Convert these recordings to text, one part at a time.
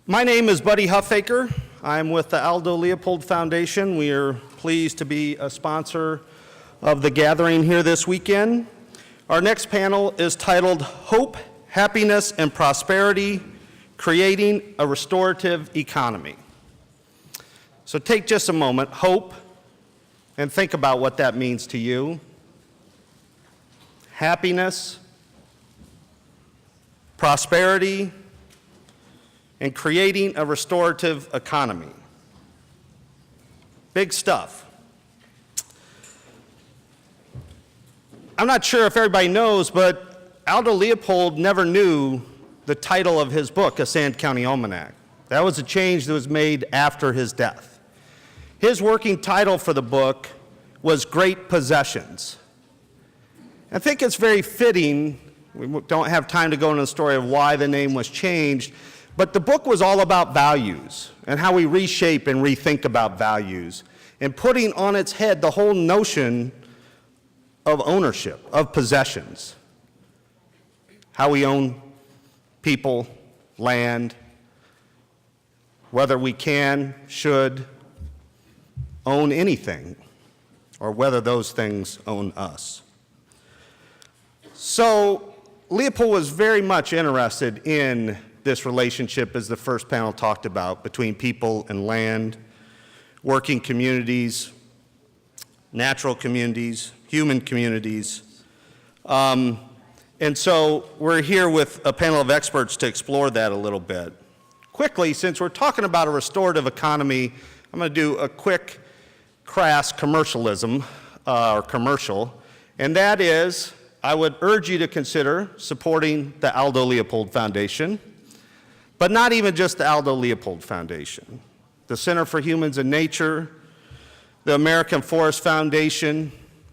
My name is Buddy Huffaker. I'm with the Aldo Leopold Foundation. We are pleased to be a sponsor of the gathering here this weekend. Our next panel is titled Hope, Happiness, and Prosperity, Creating a Restorative Economy. So take just a moment, hope, and think about what that means to you. Happiness, prosperity, and creating a restorative economy. Big stuff. I'm not sure if everybody knows, but Aldo Leopold never knew the title of his book, A Sand County Almanac. That was a change that was made after his death. His working title for the book was Great Possessions. I think it's very fitting. We don't have time to go into the story of why the name was changed, but the book was all about values and how we reshape and rethink about values and putting on its head the whole notion of ownership, of possessions. How we own people, land, whether we can, should own anything, or whether those things own us. So Leopold was very much interested in this relationship, as the first panel talked about, between people and land, working communities, natural communities, human communities. And so we're here with a panel of experts to explore that a little bit. Quickly, since we're talking about a restorative economy, I'm going to do a quick, crass commercialism, or commercial, and that is, I would urge you to consider supporting the Aldo Leopold Foundation, but not even just the Aldo Leopold Foundation. The Center for Humans and Nature, the American Forest Foundation,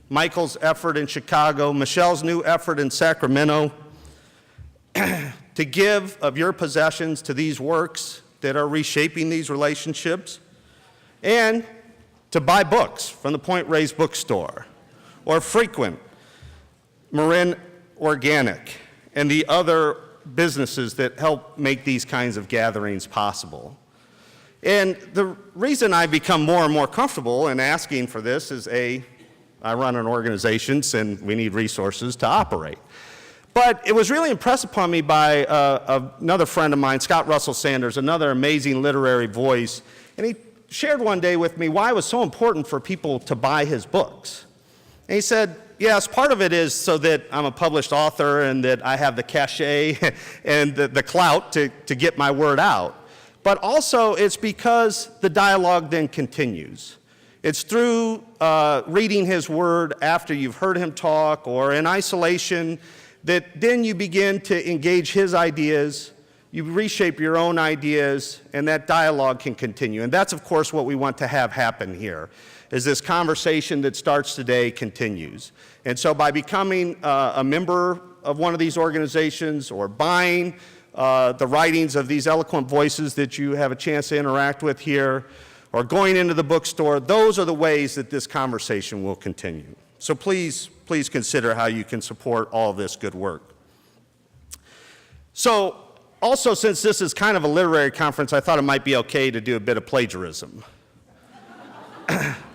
Michael's effort in Chicago, Michelle's new effort in Sacramento, to give of your possessions to these works that are reshaping these relationships, and to buy books from the Point Reyes bookstore, or frequent Marin Organic, and the other businesses that help make these kinds of gatherings possible. And the reason I've become more and more comfortable in asking for this is I run an organization and we need resources to operate. But it was really impressed upon me by another friend of mine, Scott Russell Sanders, another amazing literary voice, and he shared one day with me why it was so important for people to buy his books. And he said, yes, part of it is so that I'm a published author and that I have the cachet and the clout to get my word out. But also it's because the dialogue then continues. It's through reading his word after you've heard him talk or in isolation that then you begin to engage his ideas, you reshape your own ideas, and that dialogue can continue. And that's, of course, what we want to have happen here, is this conversation that starts today continues. And so by becoming a member of one of these organizations or buying the writings of these eloquent voices that you have a chance to interact with here, or going into the bookstore, those are the ways that this conversation will continue. So please consider how you can support all of this good work. So also, since this is kind of a literary conference, I thought it might be okay to do a bit of plagiarism.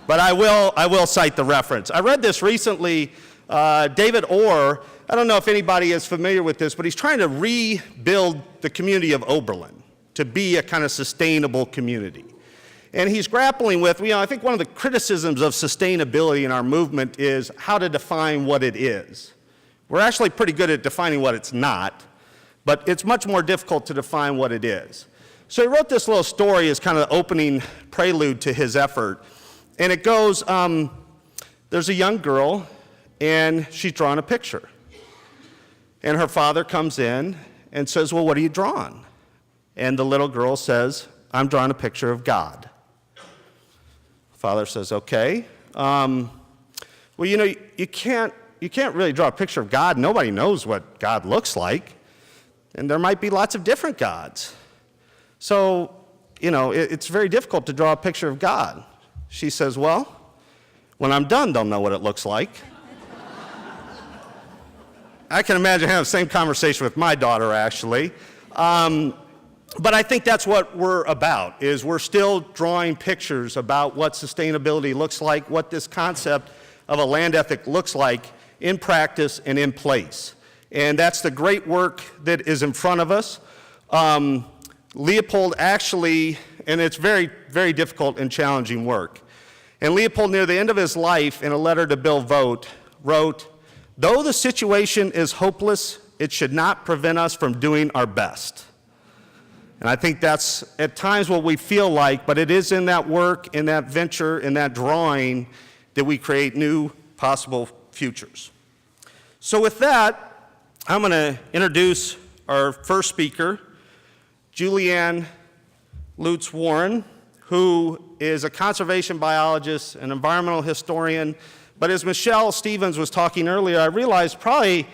But I will cite the reference. I read this recently. David Orr, I don't know if anybody is familiar with this, but he's trying to rebuild the community of Oberlin to be a kind of sustainable community. And he's grappling with, I think one of the criticisms of sustainability in our movement is how to define what it is. We're actually pretty good at defining what it's not, but it's much more difficult to define what it is. So he wrote this little story as kind of the opening prelude to his effort. And it goes, there's a young girl, and she's drawing a picture. And her father comes in and says, well, what are you drawing? And the little girl says, I'm drawing a picture of God. Father says, okay. Well, you can't really draw a picture of God. Nobody knows what God looks like. And there might be lots of different gods. So, it's very difficult to draw a picture of God. She says, well, when I'm done, they'll know what it looks like. I can imagine having the same conversation with my daughter, actually. But I think that's what we're about, is we're still drawing pictures about what sustainability looks like, what this concept of a land ethic looks like in practice and in place. And that's the great work that is in front of us. Leopold actually, and it's very, very difficult and challenging work. And Leopold, near the end of his life, in a letter to Bill Vogt, wrote, "Though the situation is hopeless, it should not prevent us from doing our best." And I think that's at times what we feel like, but it is in that work, in that venture, in that drawing, that we create new possible futures. So with that, I'm going to introduce our first speaker, Julianne Lutz-Warren, who is a conservation biologist, an environmental historian. But as Michelle Stevens was talking earlier, I realized probably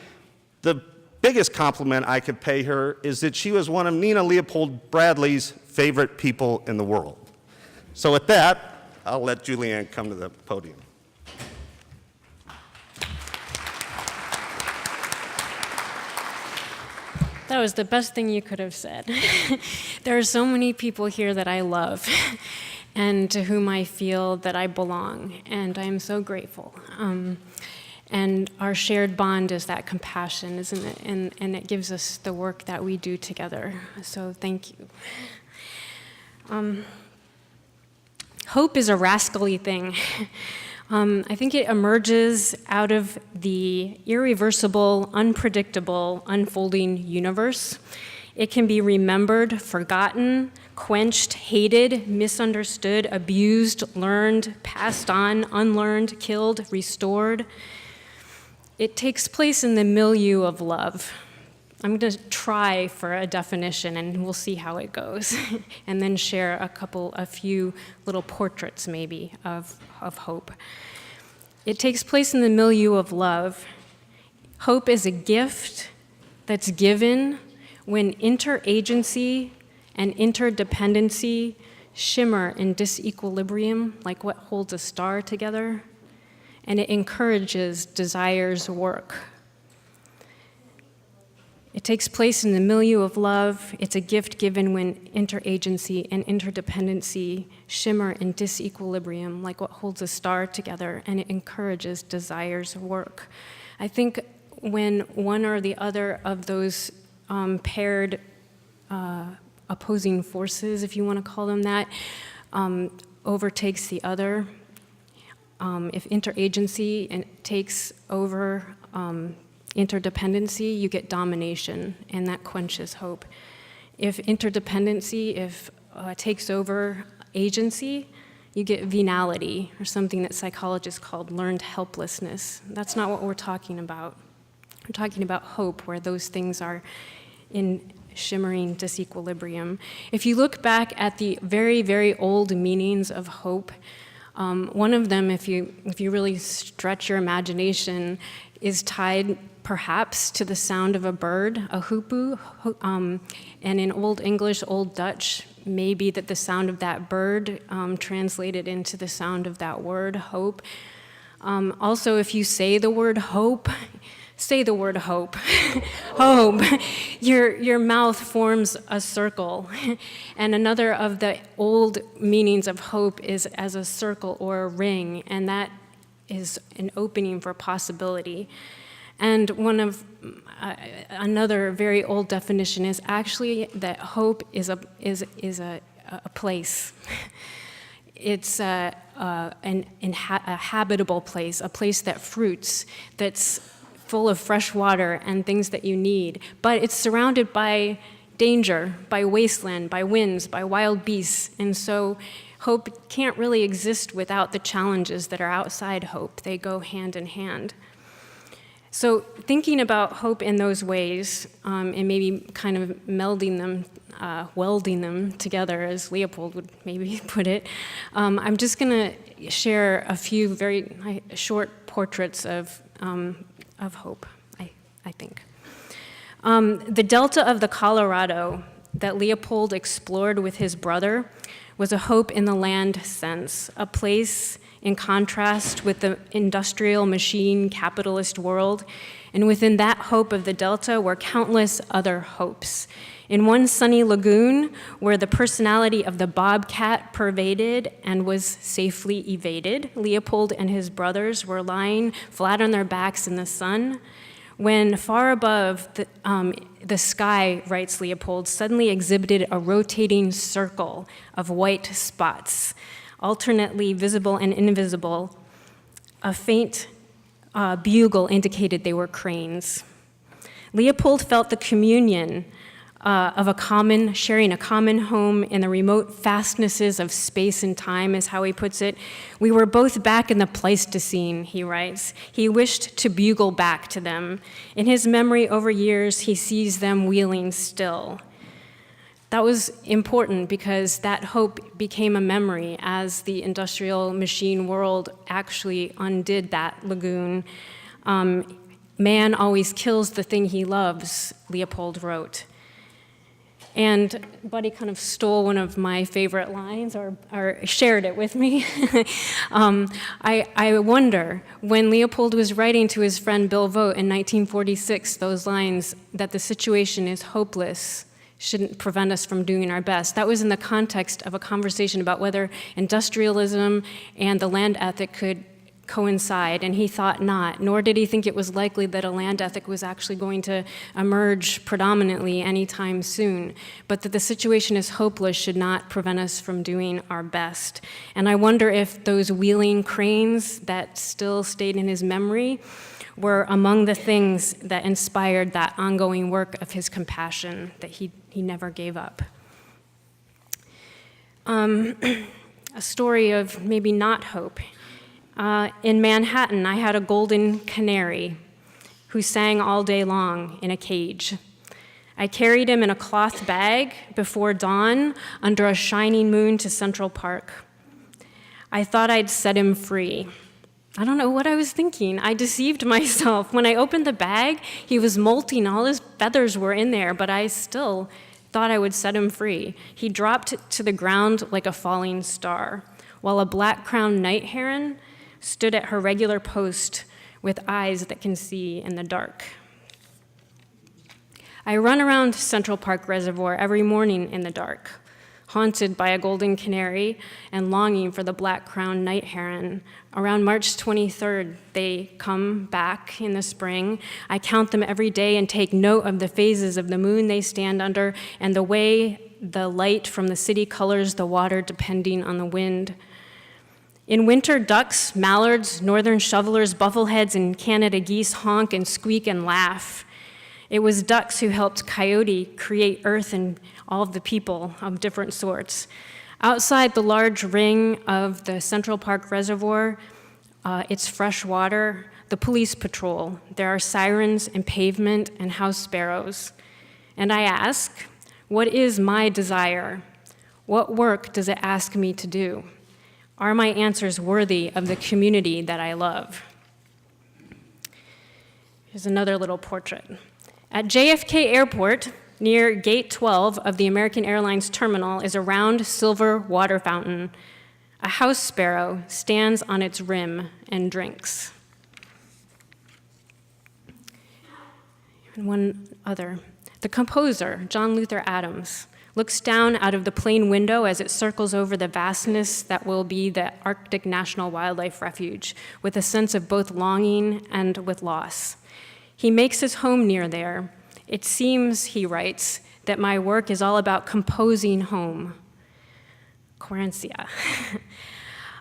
the biggest compliment I could pay her is that she was one of Nina Leopold Bradley's favorite people in the world. So with that, I'll let Julianne come to the podium. That was the best thing you could have said. There are so many people here that I love and to whom I feel that I belong, and I am so grateful. And our shared bond is that compassion, isn't it? And it gives us the work that we do together. So thank you. Hope is a rascally thing. I think it emerges out of the irreversible, unpredictable, unfolding universe. It can be remembered, forgotten, quenched, hated, misunderstood, abused, learned, passed on, unlearned, killed, restored. It takes place in the milieu of love. I'm going to try for a definition, and we'll see how it goes, and then share a few little portraits, maybe, of hope. It takes place in the milieu of love. Hope is a gift that's given when interagency and interdependency shimmer in disequilibrium, like what holds a star together, and it encourages desire's work. It takes place in the milieu of love. It's a gift given when interagency and interdependency shimmer in disequilibrium, like what holds a star together, and it encourages desire's work. I think when one or the other of those paired opposing forces, if you want to call them that, overtakes the other, if interagency takes over interdependency, you get domination, and that quenches hope. If interdependency takes over agency, you get venality, or something that psychologists called learned helplessness. That's not what we're talking about. We're talking about hope, where those things are in shimmering disequilibrium. If you look back at the very, very old meanings of hope, one of them, if you really stretch your imagination, is tied perhaps to the sound of a bird, a hoopoe, and in Old English, Old Dutch, maybe that the sound of that bird translated into the sound of that word, hope. Also, if you say the word hope, hope, your mouth forms a circle. And another of the old meanings of hope is as a circle or a ring, and that is an opening for possibility. And another very old definition is actually that hope is a place. It's a habitable place, a place that fruits, that's full of fresh water and things that you need. But it's surrounded by danger, by wasteland, by winds, by wild beasts. And so hope can't really exist without the challenges that are outside hope. They go hand in hand. So thinking about hope in those ways, and maybe kind of melding them, welding them together, as Leopold would maybe put it, I'm just going to share a few very short portraits of hope, I think. The delta of the Colorado that Leopold explored with his brother was a hope in the land sense, a place in contrast with the industrial machine capitalist world. And within that hope of the Delta were countless other hopes. In one sunny lagoon where the personality of the bobcat pervaded and was safely evaded, Leopold and his brothers were lying flat on their backs in the sun, when far above the sky, writes Leopold, suddenly exhibited a rotating circle of white spots, alternately visible and invisible. A faint bugle indicated they were cranes. Leopold felt the communion of sharing a common home in the remote fastnesses of space and time, is how he puts it. We were both back in the Pleistocene, he writes. He wished to bugle back to them. In his memory over years, he sees them wheeling still. That was important because that hope became a memory as the industrial machine world actually undid that lagoon. Man always kills the thing he loves, Leopold wrote. And Buddy kind of stole one of my favorite lines or shared it with me. I wonder, when Leopold was writing to his friend Bill Vogt in 1946, those lines that the situation is hopeless shouldn't prevent us from doing our best. That was in the context of a conversation about whether industrialism and the land ethic could coincide, and he thought not, nor did he think it was likely that a land ethic was actually going to emerge predominantly anytime soon, but that the situation is hopeless should not prevent us from doing our best. And I wonder if those wheeling cranes that still stayed in his memory were among the things that inspired that ongoing work of his compassion that he never gave up. A story of maybe not hope. In Manhattan, I had a golden canary who sang all day long in a cage. I carried him in a cloth bag before dawn under a shining moon to Central Park. I thought I'd set him free. I don't know what I was thinking. I deceived myself. When I opened the bag, he was molting. All his feathers were in there, but I still thought I would set him free. He dropped to the ground like a falling star, while a black-crowned night heron stood at her regular post with eyes that can see in the dark. I run around Central Park Reservoir every morning in the dark, haunted by a golden canary and longing for the black-crowned night heron. Around March 23rd, they come back in the spring. I count them every day and take note of the phases of the moon they stand under and the way the light from the city colors the water depending on the wind. In winter, ducks, mallards, northern shovelers, buffleheads, and Canada geese honk and squeak and laugh. It was ducks who helped coyote create earth and all of the people of different sorts. Outside the large ring of the Central Park Reservoir, it's fresh water, the police patrol. There are sirens and pavement and house sparrows. And I ask, what is my desire? What work does it ask me to do? Are my answers worthy of the community that I love? Here's another little portrait. At JFK Airport, near Gate 12 of the American Airlines terminal, is a round silver water fountain. A house sparrow stands on its rim and drinks. And one other. The composer, John Luther Adams, looks down out of the plane window as it circles over the vastness that will be the Arctic National Wildlife Refuge, with a sense of both longing and with loss. He makes his home near there. It seems, he writes, that my work is all about composing home. Querencia.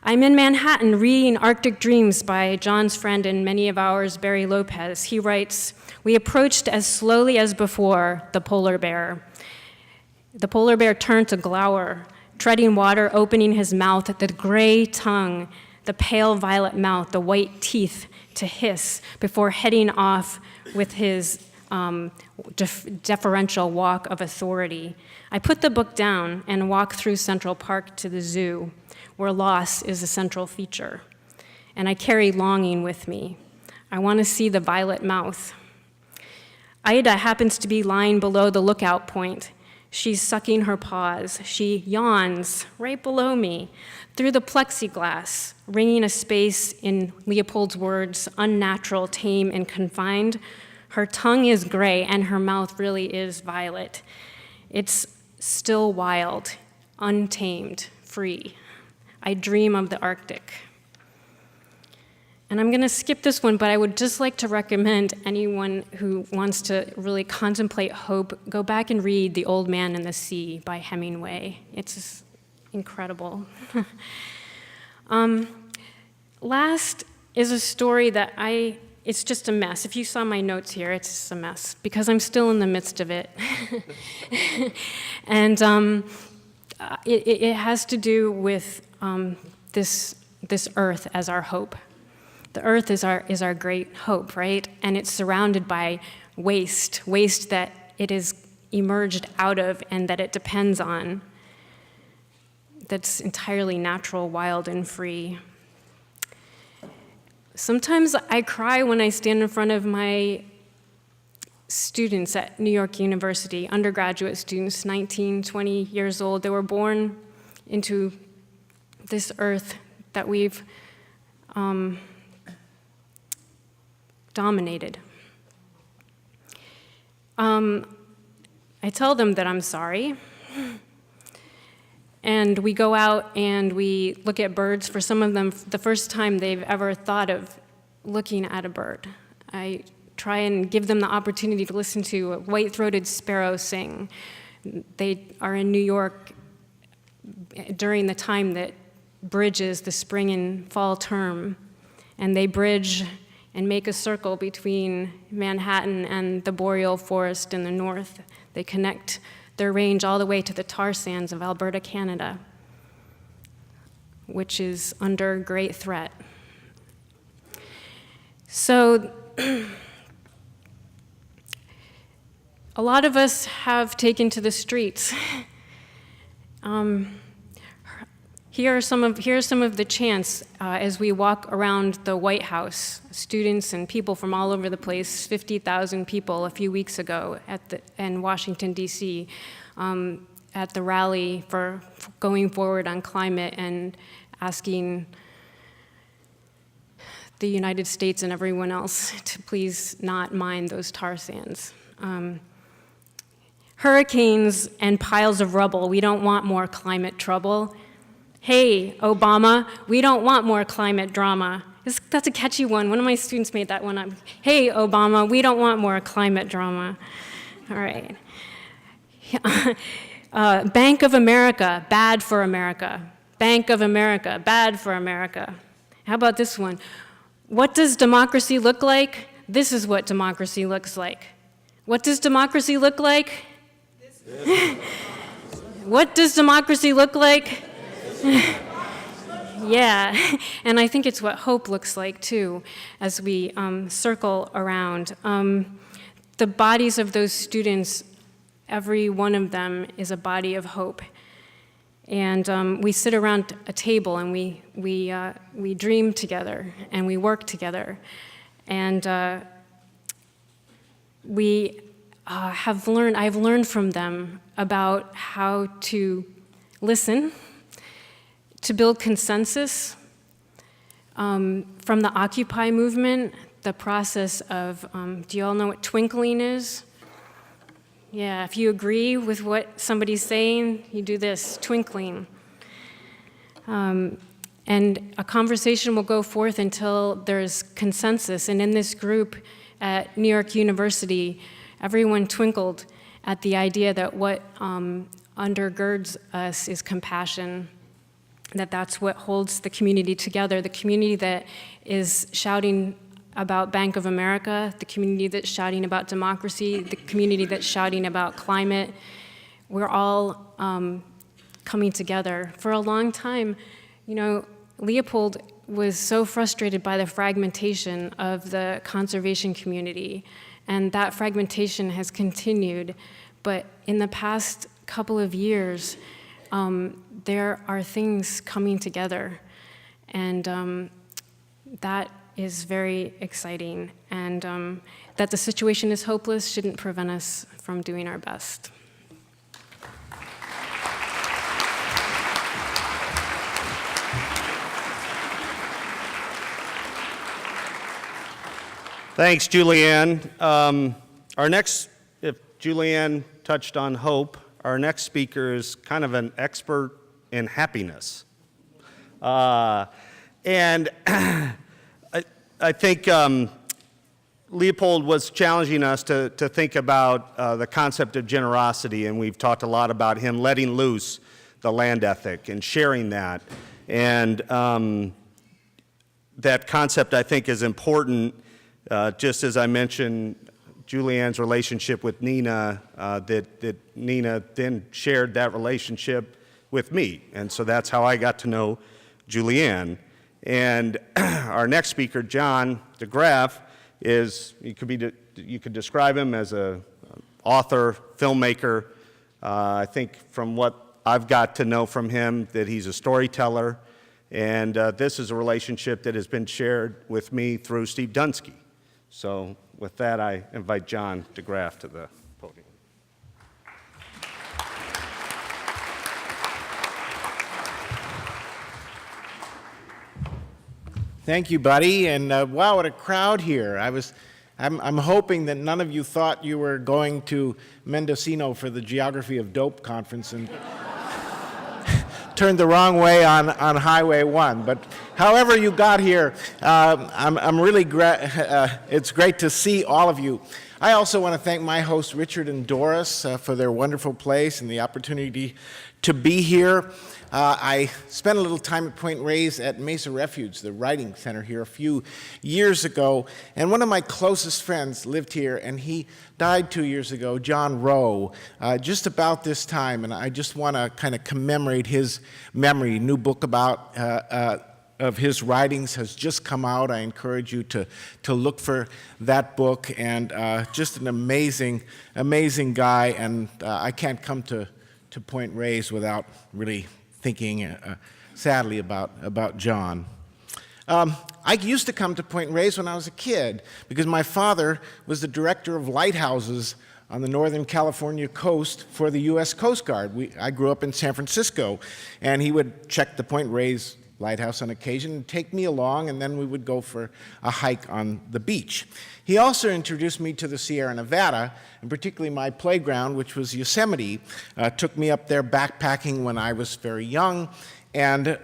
I'm in Manhattan reading Arctic Dreams by John's friend and many of ours, Barry Lopez. He writes, we approached as slowly as before the polar bear. The polar bear turned to glower, treading water, opening his mouth, the gray tongue, the pale violet mouth, the white teeth to hiss before heading off with his deferential walk of authority. I put the book down and walk through Central Park to the zoo, where loss is a central feature. And I carry longing with me. I want to see the violet mouth. Ida happens to be lying below the lookout point. She's sucking her paws. She yawns right below me through the plexiglass, ringing a space in Leopold's words, unnatural, tame, and confined. Her tongue is gray, and her mouth really is violet. It's still wild, untamed, free. I dream of the Arctic. And I'm going to skip this one, but I would just like to recommend anyone who wants to really contemplate hope, go back and read The Old Man and the Sea by Hemingway. It's just incredible. Last is a story that it's just a mess. If you saw my notes here, it's just a mess because I'm still in the midst of it. And it has to do with this earth as our hope. The earth is our great hope, right? And it's surrounded by waste that it is emerged out of and that it depends on. That's entirely natural, wild, and free. Sometimes I cry when I stand in front of my students at New York University, undergraduate students, 19, 20 years old. They were born into this earth that we've dominated. I tell them that I'm sorry. And we go out and we look at birds. For some of them, the first time they've ever thought of looking at a bird. I try and give them the opportunity to listen to a white-throated sparrow sing. They are in New York during the time that bridges the spring and fall term, and they bridge and make a circle between Manhattan and the boreal forest in the north. They connect their range all the way to the tar sands of Alberta, Canada, which is under great threat. So a lot of us have taken to the streets. Here are some of the chants as we walk around the White House. Students and people from all over the place, 50,000 people a few weeks ago in Washington, D.C., at the rally for going forward on climate and asking the United States and everyone else to please not mine those tar sands. Hurricanes and piles of rubble. We don't want more climate trouble. Hey, Obama, we don't want more climate drama. That's a catchy one. One of my students made that one up. Hey, Obama, we don't want more climate drama. All right. Bank of America, bad for America. Bank of America, bad for America. How about this one? What does democracy look like? This is what democracy looks like. What does democracy look like? What does democracy look like? Yeah, and I think it's what hope looks like too, as we circle around. The bodies of those students, every one of them is a body of hope. And we sit around a table and we dream together and we work together. And I've learned from them about how to listen, to build consensus. From the Occupy movement, the process of, do you all know what twinkling is? Yeah, if you agree with what somebody's saying, you do this, twinkling. And a conversation will go forth until there's consensus. And in this group at New York University, everyone twinkled at the idea that what undergirds us is compassion, that's what holds the community together, the community that is shouting about Bank of America, the community that's shouting about democracy, the community that's shouting about climate. We're all coming together. For a long time, Leopold was so frustrated by the fragmentation of the conservation community, and that fragmentation has continued. But in the past couple of years, there are things coming together, and that is very exciting. And that the situation is hopeless shouldn't prevent us from doing our best. Thanks, Julianne. Our next, if Julianne touched on hope, our next speaker is kind of an expert in happiness. And I think Leopold was challenging us to think about the concept of generosity, and we've talked a lot about him letting loose the land ethic and sharing that. And that concept, I think, is important, just as I mentioned Julianne's relationship with Nina, that Nina then shared that relationship with me. And so that's how I got to know Julianne. And our next speaker, John de Graaf, you could describe him as an author, filmmaker. I think from what I've got to know from him that he's a storyteller. And this is a relationship that has been shared with me through Steve Dunsky. So with that, I invite John de Graaf to the podium. Thank you, buddy. And wow, what a crowd here. I'm hoping that none of you thought you were going to Mendocino for the Geography of Dope conference and turned the wrong way on Highway 1. But however you got here, I'm really it's great to see all of you. I also want to thank my hosts, Richard and Doris, for their wonderful place and the opportunity to be here. I spent a little time at Point Reyes at Mesa Refuge, the writing center here, a few years ago, and one of my closest friends lived here, and he died 2 years ago, John Rowe, just about this time, and I just want to kind of commemorate his memory. A new book about of his writings has just come out. I encourage you to look for that book, and just an amazing guy, and I can't come to Point Reyes without really thinking sadly about John. I used to come to Point Reyes when I was a kid because my father was the director of lighthouses on the Northern California coast for the U.S. Coast Guard. I grew up in San Francisco, and he would check the Point Reyes lighthouse on occasion and take me along, and then we would go for a hike on the beach. He also introduced me to the Sierra Nevada, and particularly my playground, which was Yosemite. Took me up there backpacking when I was very young, and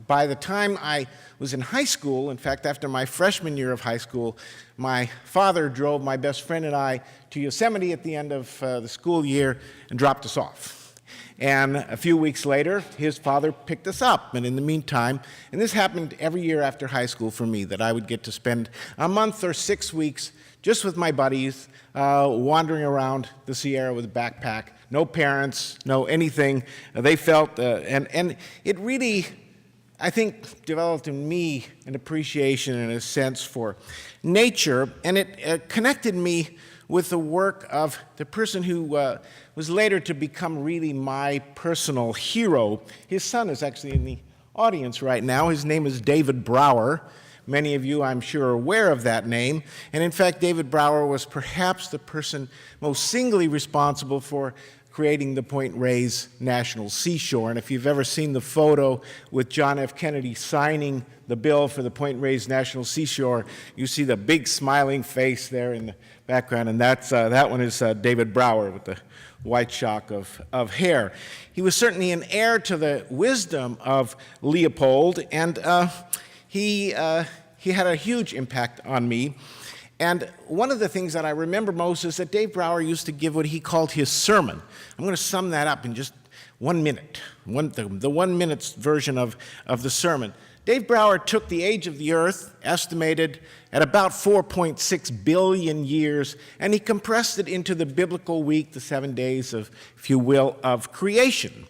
by the time I was in high school, in fact, after my freshman year of high school, my father drove my best friend and I to Yosemite at the end of the school year and dropped us off. And a few weeks later, his father picked us up. And in the meantime, and this happened every year after high school for me, that I would get to spend a month or 6 weeks just with my buddies, wandering around the Sierra with a backpack. No parents, no anything. They felt, and it really, I think, developed in me an appreciation and a sense for nature, and it connected me with the work of the person who was later to become really my personal hero. His son is actually in the audience right now. His name is David Brower. Many of you, I'm sure, are aware of that name. And in fact, David Brower was perhaps the person most singly responsible for creating the Point Reyes National Seashore. And if you've ever seen the photo with John F. Kennedy signing the bill for the Point Reyes National Seashore, you see the big smiling face there in the background, and that one is David Brower with the white shock of hair. He was certainly an heir to the wisdom of Leopold, and he had a huge impact on me. And one of the things that I remember most is that Dave Brower used to give what he called his sermon. I'm going to sum that up in just 1 minute, the 1 minute version of the sermon. Dave Brower took the age of the earth, estimated at about 4.6 billion years, and he compressed it into the biblical week, the 7 days of, if you will, of creation.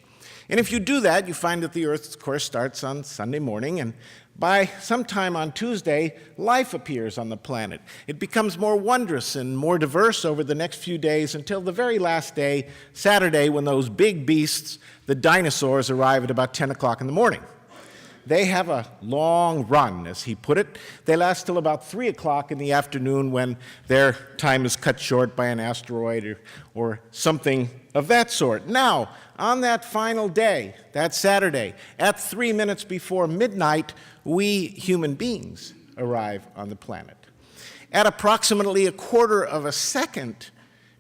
And if you do that, you find that the earth, of course, starts on Sunday morning, and by sometime on Tuesday, life appears on the planet. It becomes more wondrous and more diverse over the next few days until the very last day, Saturday, when those big beasts, the dinosaurs, arrive at about 10 o'clock in the morning. They have a long run, as he put it. They last till about 3 o'clock in the afternoon when their time is cut short by an asteroid or something of that sort. Now, on that final day, that Saturday, at 3 minutes before midnight, we human beings arrive on the planet. at approximately a quarter of a second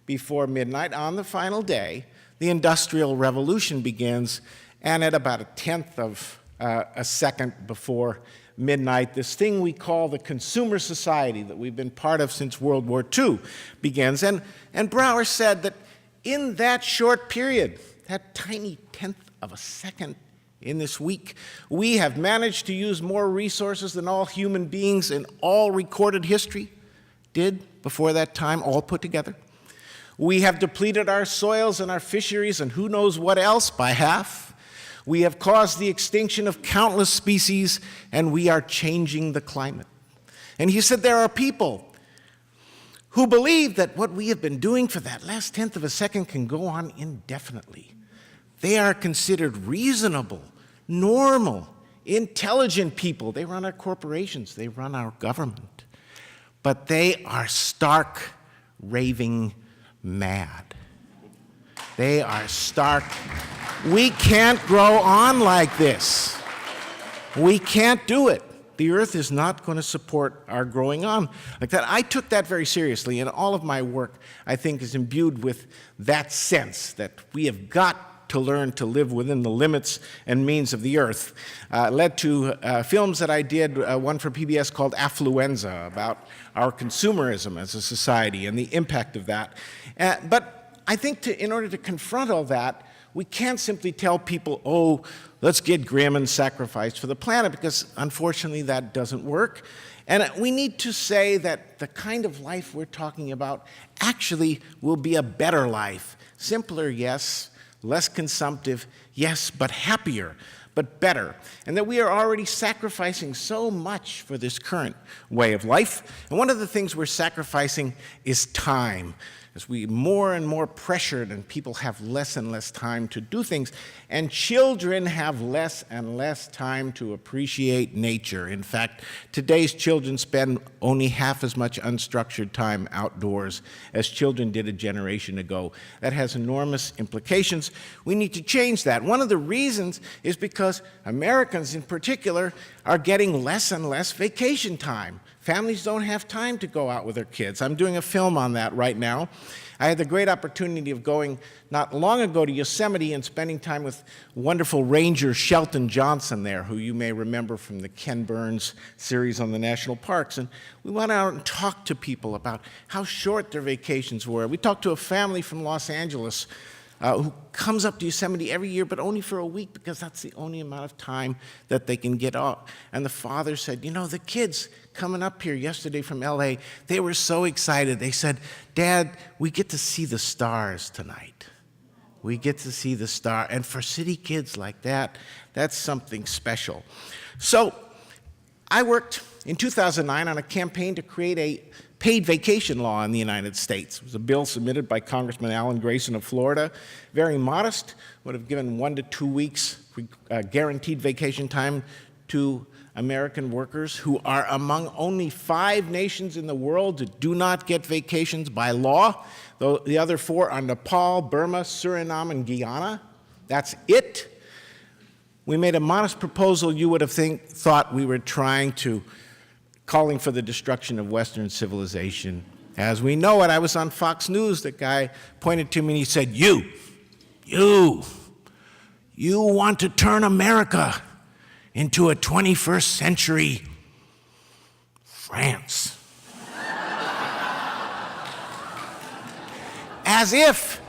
before midnight on the final day, the Industrial Revolution begins, and at about a tenth of a second before midnight, this thing we call the consumer society that we've been part of since World War II begins. And Brouwer said that in that short period, that tiny tenth of a second in this week, we have managed to use more resources than all human beings in all recorded history did before that time, all put together. We have depleted our soils and our fisheries and who knows what else by half. We have caused the extinction of countless species, and we are changing the climate. And he said there are people who believe that what we have been doing for that last tenth of a second can go on indefinitely. They are considered reasonable, normal, intelligent people. They run our corporations, they run our government. But they are stark, raving mad. They are stark. We can't grow on like this. We can't do it. The earth is not going to support our growing on like that. I took that very seriously, and all of my work, I think, is imbued with that sense that we have got to learn to live within the limits and means of the earth. Led to films that I did, one for PBS called Affluenza, about our consumerism as a society and the impact of that. But I think in order to confront all that, we can't simply tell people, oh, let's get grim and sacrifice for the planet, because unfortunately that doesn't work. And we need to say that the kind of life we're talking about actually will be a better life. Simpler, yes. Less consumptive, yes, but happier, but better. And that we are already sacrificing so much for this current way of life. And one of the things we're sacrificing is time. As we more and more pressured, and people have less and less time to do things, and children have less and less time to appreciate nature. In fact, today's children spend only half as much unstructured time outdoors as children did a generation ago. That has enormous implications. We need to change that. One of the reasons is because Americans in particular are getting less and less vacation time. Families don't have time to go out with their kids. I'm doing a film on that right now. I had the great opportunity of going not long ago to Yosemite and spending time with wonderful Ranger Shelton Johnson there, who you may remember from the Ken Burns series on the national parks. And we went out and talked to people about how short their vacations were. We talked to a family from Los Angeles who comes up to Yosemite every year, but only for a week, because that's the only amount of time that they can get off. And the father said, you know, the kids coming up here yesterday from LA, they were so excited. They said, Dad, we get to see the stars tonight. We get to see the star. And for city kids like that, that's something special. So I worked in 2009 on a campaign to create a paid vacation law in the United States. It was a bill submitted by Congressman Alan Grayson of Florida, very modest, would have given 1 to 2 weeks guaranteed vacation time to American workers who are among only 5 nations in the world that do not get vacations by law. Though the other 4 are Nepal, Burma, Suriname, and Guyana. That's it. We made a modest proposal. You would have thought we were calling for the destruction of Western civilization. As we know it, I was on Fox News. The guy pointed to me and he said, you want to turn America into a 21st century France. As if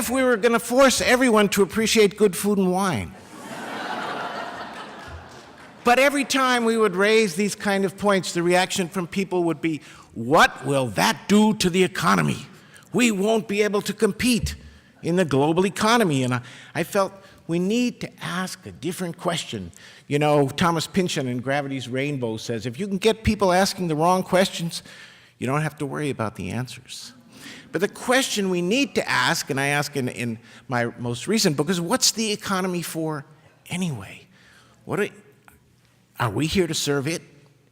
we were going to force everyone to appreciate good food and wine. But every time we would raise these kind of points, the reaction from people would be, what will that do to the economy? We won't be able to compete in the global economy. And I felt we need to ask a different question. You know, Thomas Pynchon in Gravity's Rainbow says, if you can get people asking the wrong questions, you don't have to worry about the answers. But the question we need to ask, and I ask in my most recent book, is what's the economy for anyway? Are we here to serve it?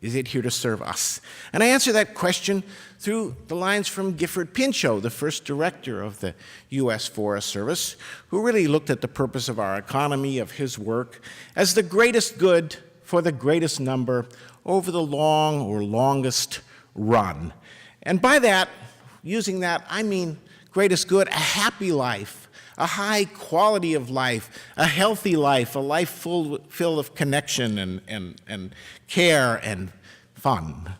Is it here to serve us? And I answer that question through the lines from Gifford Pinchot, the first director of the U.S. Forest Service, who really looked at the purpose of our economy, of his work, as the greatest good for the greatest number over the long or longest run. And by that, using that, I mean greatest good, a happy life, a high quality of life, a healthy life, a life filled of connection and care and fun.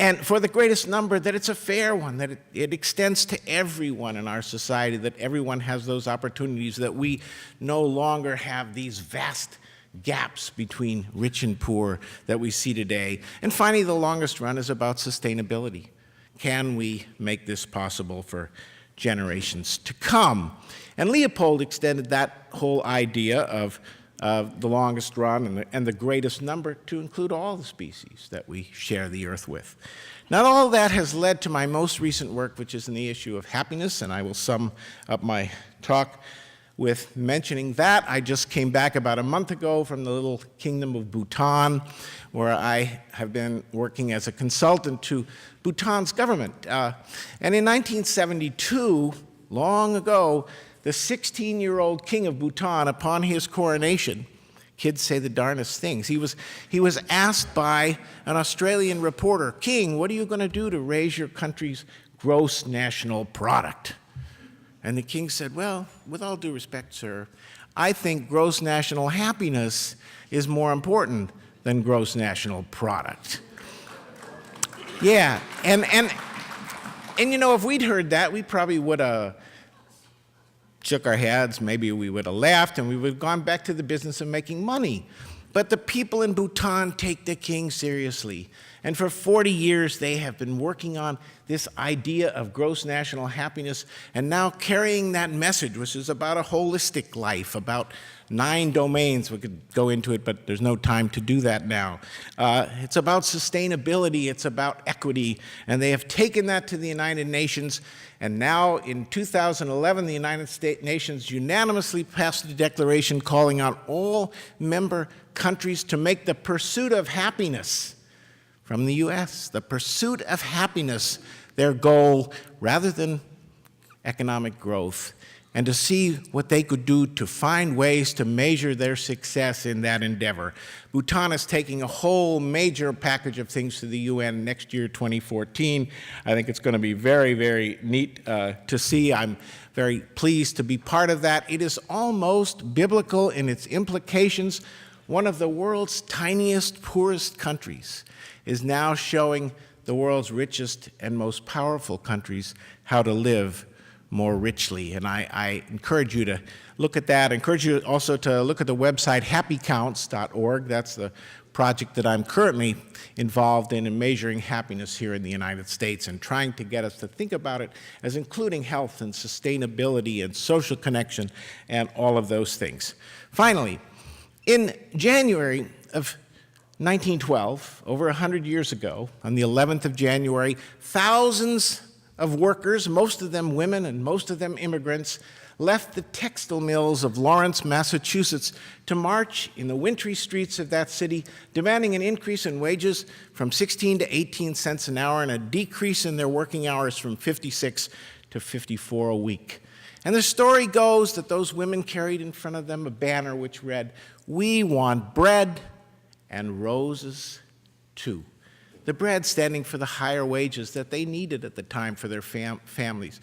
And for the greatest number, that it's a fair one, that it extends to everyone in our society, that everyone has those opportunities, that we no longer have these vast gaps between rich and poor that we see today. And finally, the longest run is about sustainability. Can we make this possible for generations to come? And Leopold extended that whole idea of the longest run and the greatest number to include all the species that we share the earth with. Now, all that has led to my most recent work, which is in the issue of happiness, and I will sum up my talk with mentioning that. I just came back about a month ago from the little kingdom of Bhutan, where I have been working as a consultant to Bhutan's government. And in 1972, long ago, the 16-year-old king of Bhutan, upon his coronation, kids say the darnest things. He was asked by an Australian reporter, "King, what are you going to do to raise your country's gross national product?" And the king said, "Well, with all due respect, sir, I think gross national happiness is more important than gross national product." Yeah, and you know, if we'd heard that, we probably would have shook our heads, maybe we would have laughed, and we would have gone back to the business of making money. But the people in Bhutan take the king seriously. And for 40 years, they have been working on this idea of gross national happiness and now carrying that message, which is about a holistic life, about 9 domains. We could go into it, but there's no time to do that now. It's about sustainability. It's about equity. And they have taken that to the United Nations. And now in 2011, the United Nations unanimously passed a declaration calling on all member countries to make the pursuit of happiness from the US, the pursuit of happiness, their goal, rather than economic growth, and to see what they could do to find ways to measure their success in that endeavor. Bhutan is taking a whole major package of things to the UN next year, 2014. I think it's going to be very, very neat to see. I'm very pleased to be part of that. It is almost biblical in its implications. One of the world's tiniest, poorest countries is now showing the world's richest and most powerful countries how to live more richly. And I encourage you to look at that. I encourage you also to look at the website happycounts.org. That's the project that I'm currently involved in measuring happiness here in the United States and trying to get us to think about it as including health and sustainability and social connection and all of those things. Finally, in January of 1912, over 100 years ago, on the 11th of January, thousands of workers, most of them women and most of them immigrants, left the textile mills of Lawrence, Massachusetts, to march in the wintry streets of that city, demanding an increase in wages from 16 to 18 cents an hour and a decrease in their working hours from 56 to 54 a week. And the story goes that those women carried in front of them a banner which read, "We want bread and roses too." The bread standing for the higher wages that they needed at the time for their families,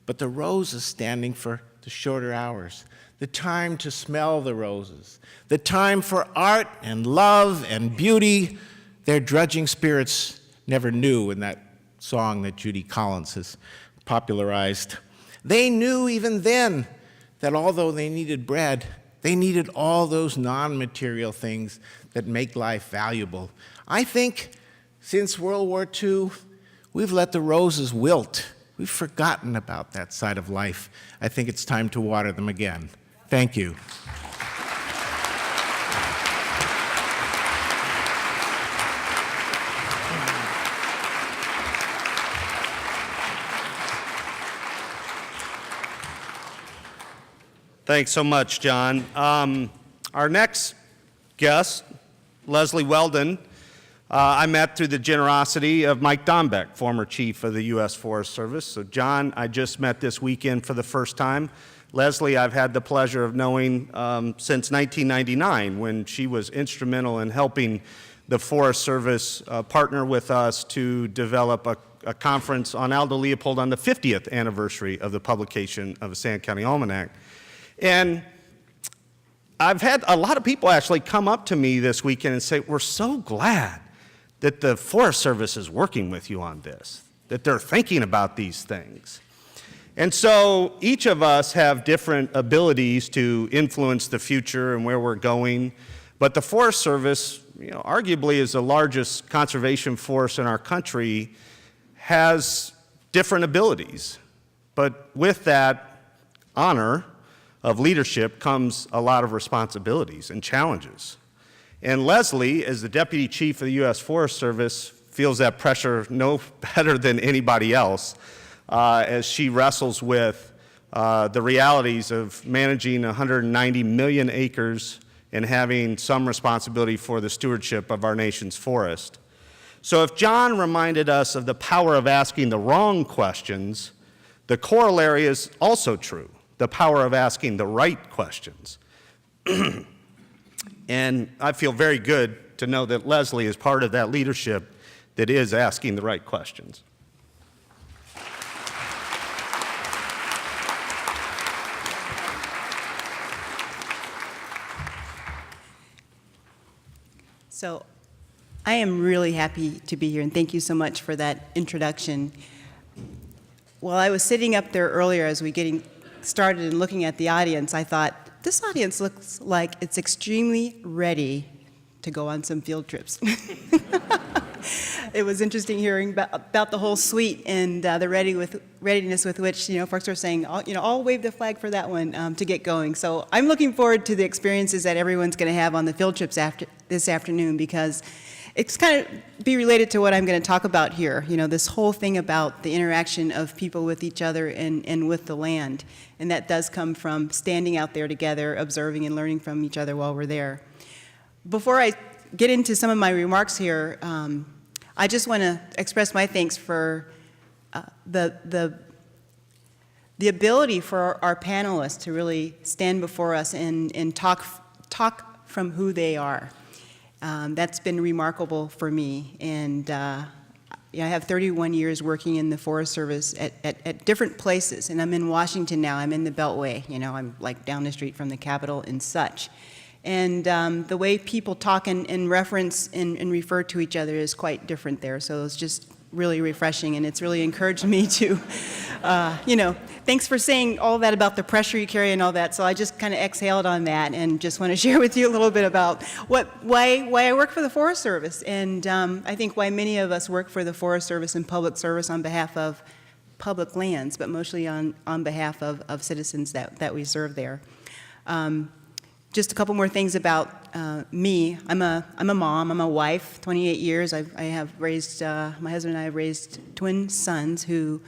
but the roses standing for the shorter hours, the time to smell the roses, the time for art and love and beauty their drudging spirits never knew in that song that Judy Collins has popularized. They knew even then that although they needed bread, they needed all those non-material things that make life valuable. I think since World War II, we've let the roses wilt. We've forgotten about that side of life. I think it's time to water them again. Thank you. Thanks so much, John. Our next guest, Leslie Weldon, I met through the generosity of Mike Dombeck, former chief of the U.S. Forest Service. So John, I just met this weekend for the first time. Leslie, I've had the pleasure of knowing since 1999, when she was instrumental in helping the Forest Service partner with us to develop a conference on Aldo Leopold on the 50th anniversary of the publication of the San County Almanac. And I've had a lot of people actually come up to me this weekend and say, we're so glad that the Forest Service is working with you on this, that they're thinking about these things. And so each of us have different abilities to influence the future and where we're going. But the Forest Service, arguably is the largest conservation force in our country, has different abilities. But with that honor of leadership comes a lot of responsibilities and challenges. And Leslie, as the Deputy Chief of the U.S. Forest Service, feels that pressure no better than anybody else as she wrestles with the realities of managing 190 million acres and having some responsibility for the stewardship of our nation's forest. So if John reminded us of the power of asking the wrong questions, the corollary is also true, the power of asking the right questions. And I feel very good to know that Leslie is part of that leadership that is asking the right questions. So I am really happy to be here, and thank you so much for that introduction. While I was sitting up there earlier as we getting started and looking at the audience, I thought, this audience looks like it's extremely ready to go on some field trips. It was interesting hearing about the whole suite and the readiness with which folks are saying, I'll wave the flag for that one to get going. So I'm looking forward to the experiences that everyone's going to have on the field trips this afternoon, because it's kind of be related to what I'm going to talk about here. This whole thing about the interaction of people with each other and with the land, and that does come from standing out there together, observing and learning from each other while we're there. Before I get into some of my remarks here, I just want to express my thanks for the ability for our panelists to really stand before us and talk from who they are. That's been remarkable for me, and I have 31 years working in the Forest Service at different places, and I'm in Washington now. I'm in the Beltway. I'm like down the street from the Capitol and such. And the way people talk and reference and refer to each other is quite different there. So it's just really refreshing, and it's really encouraged me to, thanks for saying all that about the pressure you carry and all that. So I just kind of exhaled on that and just want to share with you a little bit about why I work for the Forest Service, and I think why many of us work for the Forest Service and public service on behalf of public lands, but mostly on behalf of citizens that we serve there. Just a couple more things about me. I'm a mom. I'm a wife. 28 years. I have raised. My husband and I have raised twin sons who,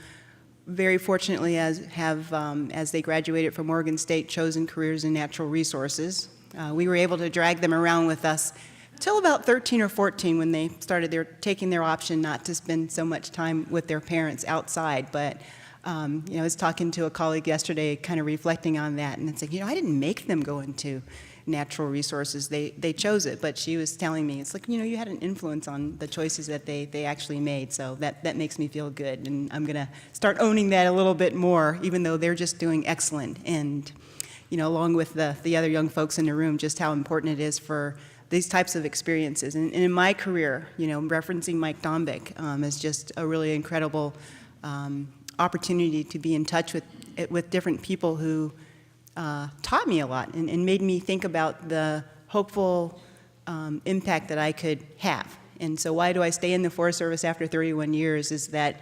very fortunately, as they graduated from Oregon State, chosen careers in natural resources. We were able to drag them around with us till about 13 or 14, when they started taking their option not to spend so much time with their parents outside, but. I was talking to a colleague yesterday, kind of reflecting on that, and it's like, I didn't make them go into natural resources. They chose it, but she was telling me, it's like, you had an influence on the choices that they actually made, so that makes me feel good, and I'm going to start owning that a little bit more, even though they're just doing excellent, and, along with the other young folks in the room, just how important it is for these types of experiences. And in my career, referencing Mike Dombeck is just a really incredible opportunity to be in touch with different people who taught me a lot and made me think about the hopeful impact that I could have. And so why do I stay in the Forest Service after 31 years is that,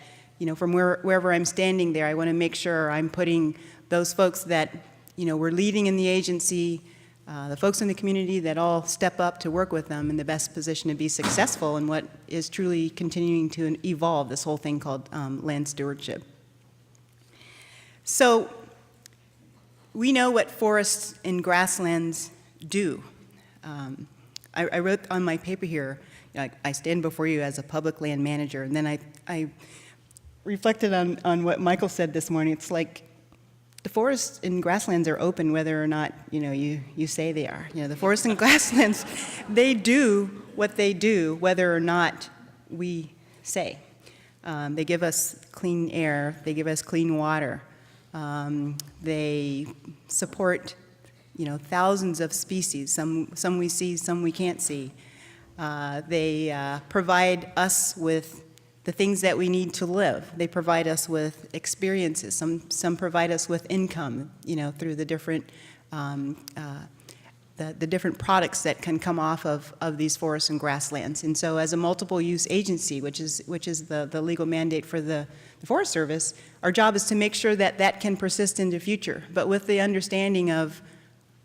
from wherever I'm standing there, I want to make sure I'm putting those folks that, were leading in the agency, the folks in the community that all step up to work with them in the best position to be successful in what is truly continuing to evolve, this whole thing called land stewardship. So we know what forests and grasslands do. I wrote on my paper here, I stand before you as a public land manager, and then I reflected on what Michael said this morning. It's like the forests and grasslands are open whether or not, you say they are. The forests and grasslands, they do what they do whether or not we say. They give us clean air, they give us clean water. They support, thousands of species, some we see, some we can't see. They provide us with the things that we need to live. They provide us with experiences. Some provide us with income, through the different the different products that can come off of these forests and grasslands. And so, as a multiple use agency, which is the legal mandate for the Forest Service, our job is to make sure that that can persist in the future, but with the understanding of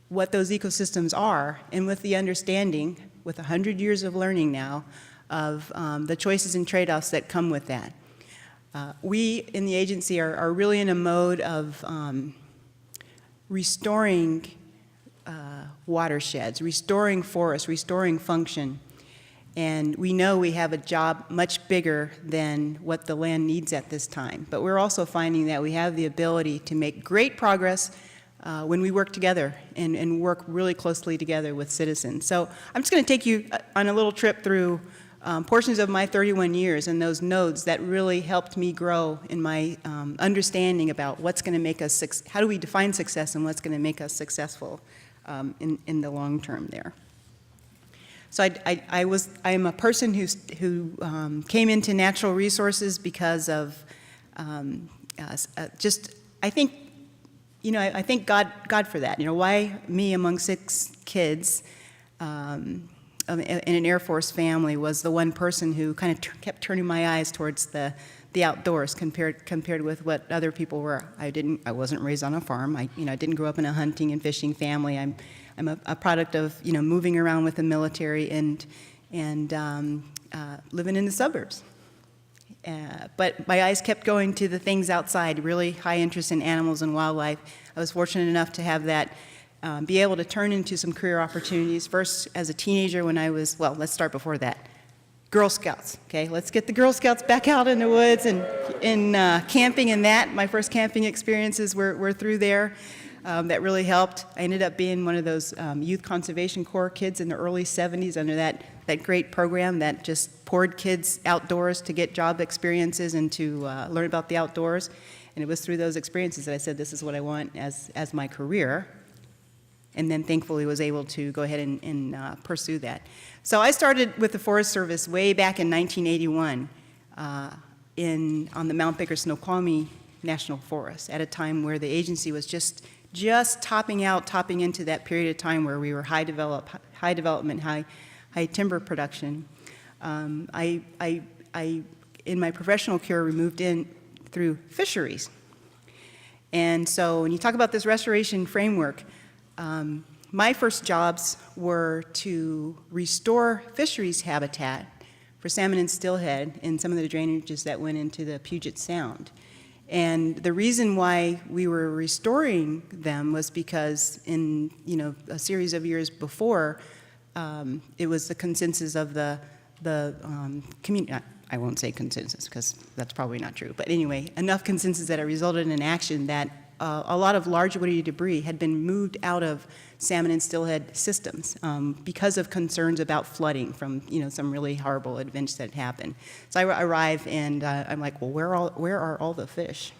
what those ecosystems are, and with the understanding, with 100 years of learning now, of the choices and trade-offs that come with that. We in the agency are really in a mode of restoring watersheds, restoring forests, restoring function. And we know we have a job much bigger than what the land needs at this time. But we're also finding that we have the ability to make great progress when we work together and work really closely together with citizens. So I'm just going to take you on a little trip through portions of my 31 years and those nodes that really helped me grow in my understanding about what's going to make us, how do we define success and what's going to make us successful in the long term there. So I am a person who came into natural resources because of I thank God for that. Why me among 6 kids in an Air Force family was the one person who kind of kept turning my eyes towards the outdoors compared with what other people were. I wasn't raised on a farm. I didn't grow up in a hunting and fishing family. I'm a product of moving around with the military and living in the suburbs. But my eyes kept going to the things outside, really high interest in animals and wildlife. I was fortunate enough to have that be able to turn into some career opportunities. First, as a teenager when I was, let's start before that. Girl Scouts, okay? Let's get the Girl Scouts back out in the woods and camping and that. My first camping experiences were through there. That really helped. I ended up being one of those Youth Conservation Corps kids in the early 70s under that great program that just poured kids outdoors to get job experiences and to learn about the outdoors. And it was through those experiences that I said, this is what I want as my career. And then thankfully was able to go ahead and pursue that. So I started with the Forest Service way back in 1981 on the Mount Baker Snoqualmie National Forest at a time where the agency was just topping into that period of time where we were high development, high timber production. I in my professional career, we moved in through fisheries. And so when you talk about this restoration framework, my first jobs were to restore fisheries habitat for salmon and steelhead in some of the drainages that went into the Puget Sound. And the reason why we were restoring them was because in a series of years before, it was the consensus of the community. I won't say consensus because that's probably not true. But anyway, enough consensus that it resulted in an action that a lot of large woody debris had been moved out of salmon and steelhead systems because of concerns about flooding from some really horrible events that happened. So I arrive and I'm like, well, where are all the fish?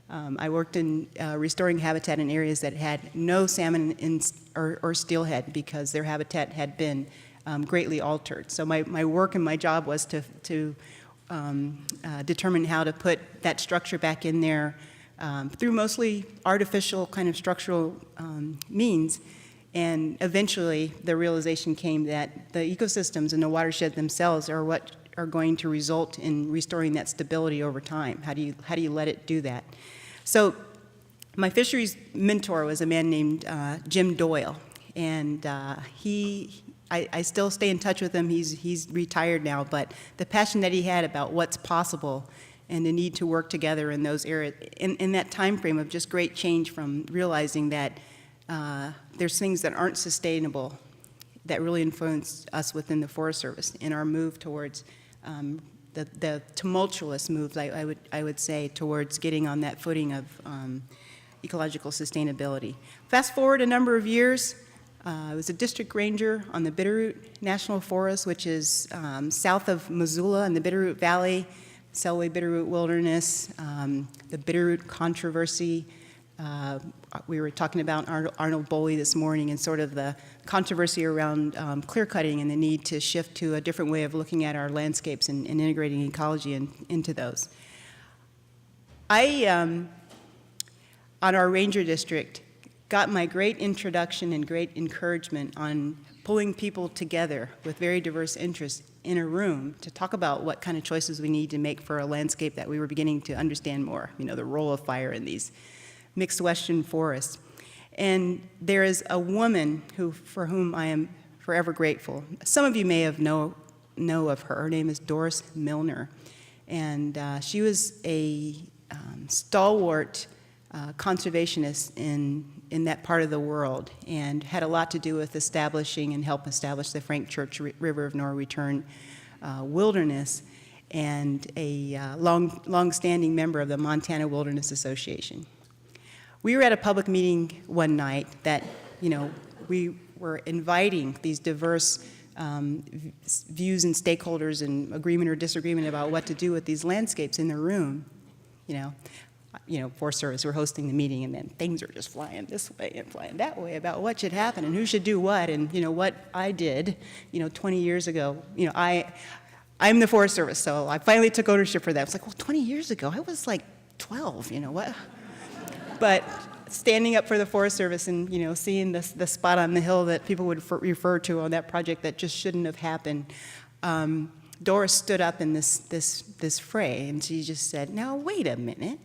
I worked in restoring habitat in areas that had no salmon or steelhead because their habitat had been greatly altered. So my work and my job was to determine how to put that structure back in there through mostly artificial kind of structural means. And eventually the realization came that the ecosystems and the watershed themselves are what are going to result in restoring that stability over time. How do you let it do that? So my fisheries mentor was a man named Jim Doyle, and I still stay in touch with him. He's retired now, but the passion that he had about what's possible and the need to work together in those areas, in that time frame of just great change from realizing that there's things that aren't sustainable that really influence us within the Forest Service in our move towards the tumultuous moves, I would say, towards getting on that footing of ecological sustainability. Fast forward a number of years, I was a district ranger on the Bitterroot National Forest, which is south of Missoula in the Bitterroot Valley, Selway Bitterroot Wilderness, the Bitterroot controversy. We were talking about Arnold Boley this morning and sort of the controversy around clear cutting and the need to shift to a different way of looking at our landscapes and integrating ecology into those. I, on our ranger district, got my great introduction and great encouragement on pulling people together with very diverse interests in a room to talk about what kind of choices we need to make for a landscape that we were beginning to understand more, the role of fire in these mixed western forests. And there is a woman for whom I am forever grateful. Some of you may have know of her. Her name is Doris Milner. And she was a stalwart conservationist in that part of the world and had a lot to do with establishing and help establish the Frank Church River of No Return Wilderness, and a long-standing member of the Montana Wilderness Association. We were at a public meeting one night that, we were inviting these diverse views and stakeholders and agreement or disagreement about what to do with these landscapes in the room. Forest Service, we're hosting the meeting, and then things are just flying this way and flying that way about what should happen and who should do what. And, what I did, 20 years ago, I'm the Forest Service, so I finally took ownership for that. It's like, well, 20 years ago, I was like 12, what? But standing up for the Forest Service and, seeing the spot on the hill that people would refer to on that project that just shouldn't have happened, Doris stood up in this fray, and she just said, now, wait a minute.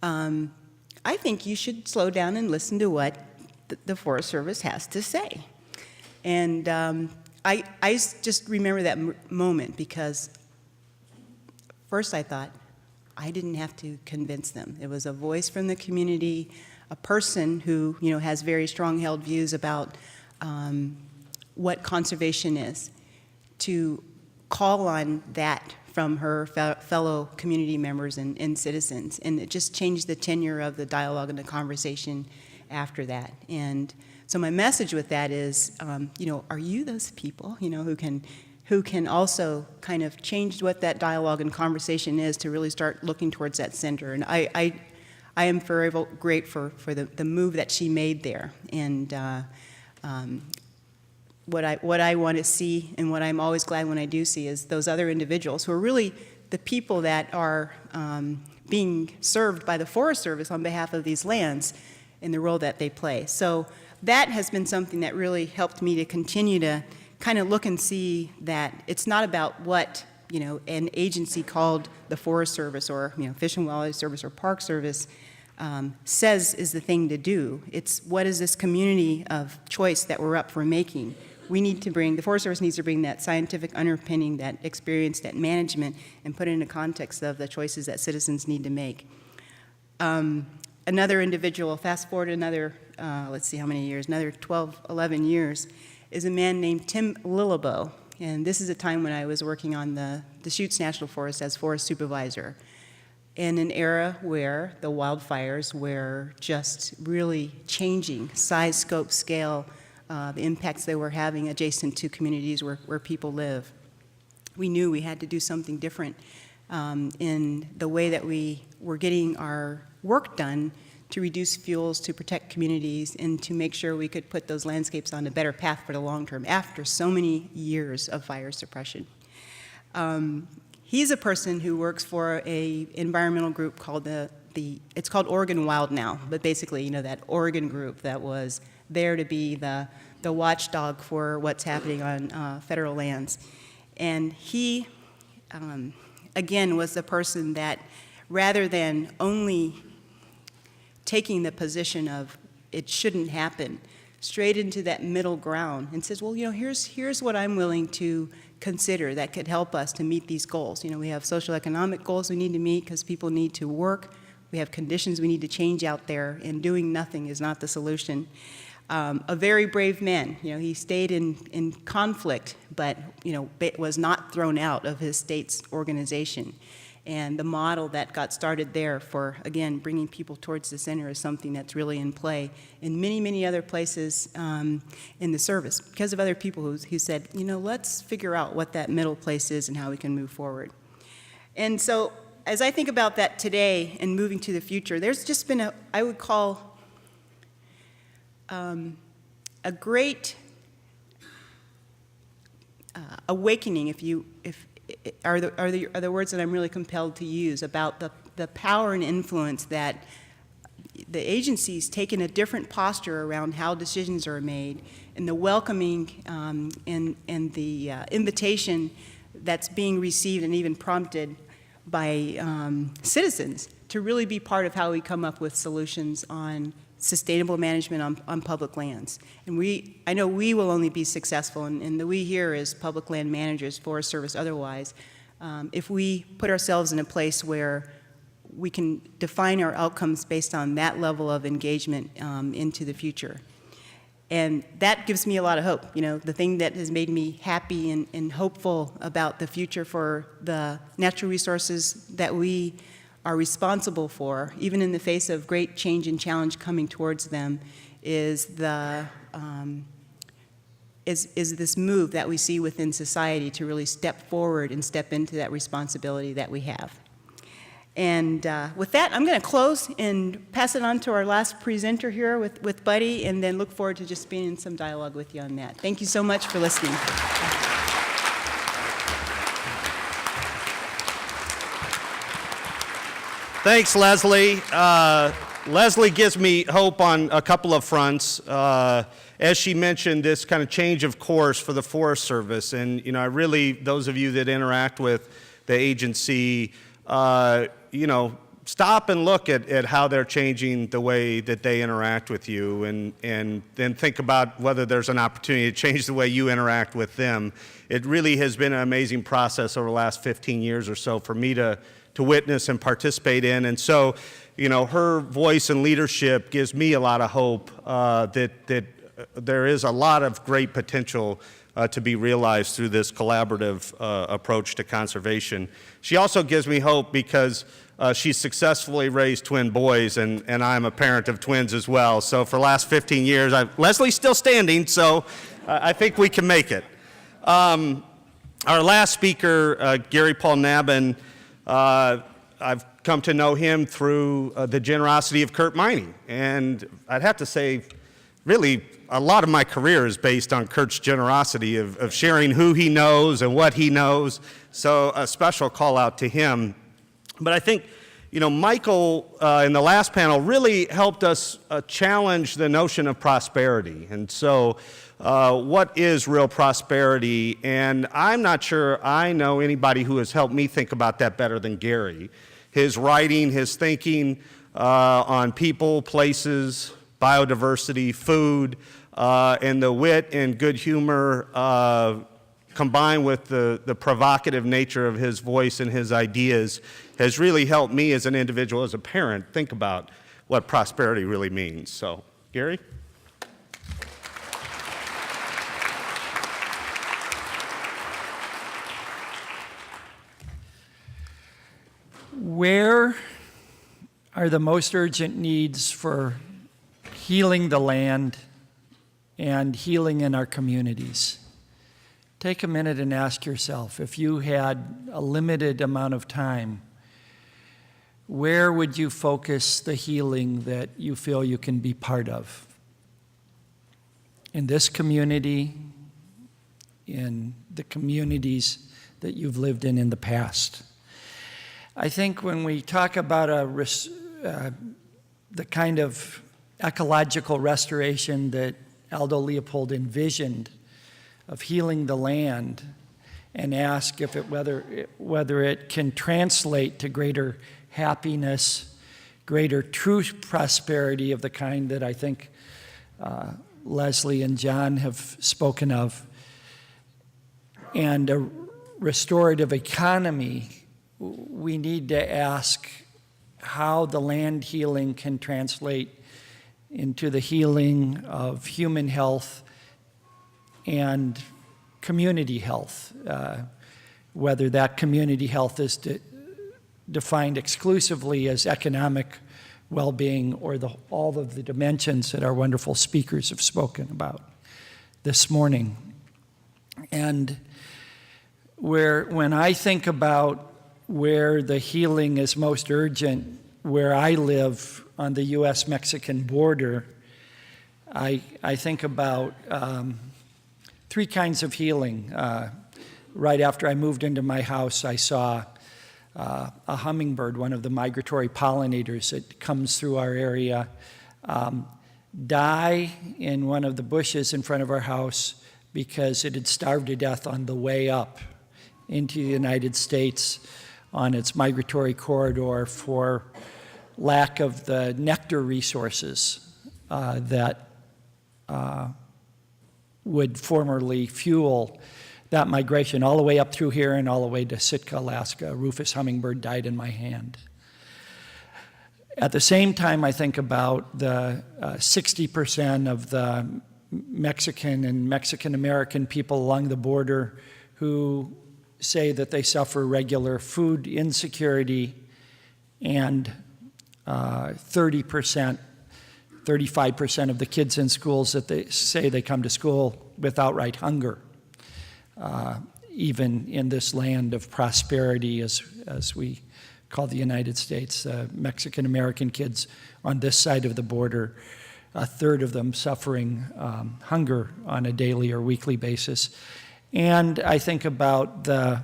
I think you should slow down and listen to what the Forest Service has to say. And I just remember that moment because first I thought, I didn't have to convince them. It was a voice from the community, a person who has very strong held views about what conservation is, to call on that from her fellow community members and citizens. And it just changed the tenure of the dialogue and the conversation after that. And so my message with that is, are you those people, who can also kind of change what that dialogue and conversation is to really start looking towards that center? And I am forever grateful for the move that she made there. And what I want to see, and what I'm always glad when I do see, is those other individuals who are really the people that are being served by the Forest Service on behalf of these lands in the role that they play. So that has been something that really helped me to continue to kind of look and see that it's not about what an agency called the Forest Service or Fish and Wildlife Service or Park Service says is the thing to do. It's what is this community of choice that we're up for making. The Forest Service needs to bring that scientific underpinning, that experience, that management, and put it in the context of the choices that citizens need to make. Another individual, fast forward another, let's see how many years, another 12, 11 years, is a man named Tim Lilleboe. And this is a time when I was working on the Deschutes National Forest as forest supervisor, in an era where the wildfires were just really changing size, scope, scale, the impacts they were having adjacent to communities where people live. We knew we had to do something different in the way that we were getting our work done to reduce fuels, to protect communities, and to make sure we could put those landscapes on a better path for the long term after so many years of fire suppression. He's a person who works for a environmental group called it's called Oregon Wild now, but basically, that Oregon group that was there to be the watchdog for what's happening on federal lands. And he, again, was the person that, rather than only taking the position of it shouldn't happen, straight into that middle ground and says, well, here's what I'm willing to consider that could help us to meet these goals. We have social economic goals we need to meet because people need to work. We have conditions we need to change out there, and doing nothing is not the solution. A very brave man. He stayed in conflict, but was not thrown out of his state's organization. And the model that got started there for, again, bringing people towards the center is something that's really in play in many, many other places in the service because of other people who said, you know, let's figure out what that middle place is and how we can move forward. And so as I think about that today and moving to the future, there's just been I would call a great awakening, are the words that I'm really compelled to use about the power and influence that the agency's taken a different posture around how decisions are made, and the welcoming and the invitation that's being received and even prompted by citizens to really be part of how we come up with solutions on sustainable management on public lands. And I know we will only be successful, and the we here is public land managers, Forest Service, otherwise, if we put ourselves in a place where we can define our outcomes based on that level of engagement into the future. And that gives me a lot of hope. You know, the thing that has made me happy and hopeful about the future for the natural resources that we are responsible for, even in the face of great change and challenge coming towards them, is this move that we see within society to really step forward and step into that responsibility that we have. And with that, I'm going to close and pass it on to our last presenter here with Buddy, and then look forward to just being in some dialogue with you on that. Thank you so much for listening. Thanks, Leslie. Leslie gives me hope on a couple of fronts. As she mentioned, this kind of change of course for the Forest Service. And, you know, I really, those of you that interact with the agency, you know, stop and look at how they're changing the way that they interact with you, and then think about whether there's an opportunity to change the way you interact with them. It really has been an amazing process over the last 15 years or so for me to witness and participate in. And so, you know, her voice and leadership gives me a lot of hope that there is a lot of great potential to be realized through this collaborative approach to conservation. She also gives me hope because she's successfully raised twin boys, and I'm a parent of twins as well. So for the last 15 years, Leslie's still standing, so I think we can make it. Our last speaker, Gary Paul Nabhan, I've come to know him through the generosity of Kurt Miney. And I'd have to say, really, a lot of my career is based on Kurt's generosity of sharing who he knows and what he knows. So a special call out to him. But I think, you know, Michael in the last panel really helped us challenge the notion of prosperity. And so what is real prosperity? And I'm not sure I know anybody who has helped me think about that better than Gary. His writing, his thinking on people, places, biodiversity, food, and the wit and good humor combined with the provocative nature of his voice and his ideas has really helped me as an individual, as a parent, think about what prosperity really means. So, Gary? Where are the most urgent needs for healing the land and healing in our communities? Take a minute and ask yourself, if you had a limited amount of time, where would you focus the healing that you feel you can be part of? In this community, in the communities that you've lived in the past. I think when we talk about the kind of ecological restoration that Aldo Leopold envisioned of healing the land, and ask if whether it can translate to greater happiness, greater true prosperity of the kind that I think Leslie and John have spoken of, and a restorative economy, we need to ask how the land healing can translate into the healing of human health and community health, whether that community health is defined exclusively as economic well-being or all of the dimensions that our wonderful speakers have spoken about this morning. And when I think about where the healing is most urgent, where I live on the U.S.-Mexican border, I think about three kinds of healing. Right after I moved into my house, I saw a hummingbird, one of the migratory pollinators that comes through our area, die in one of the bushes in front of our house because it had starved to death on the way up into the United States on its migratory corridor for lack of the nectar resources that would formerly fuel that migration all the way up through here and all the way to Sitka, Alaska. A rufous hummingbird died in my hand. At the same time, I think about the 60% of the Mexican and Mexican-American people along the border who say that they suffer regular food insecurity, and 30%, 35% of the kids in schools that they say they come to school with outright hunger. Even in this land of prosperity, as we call the United States, Mexican-American kids on this side of the border, a third of them suffering hunger on a daily or weekly basis. And I think about the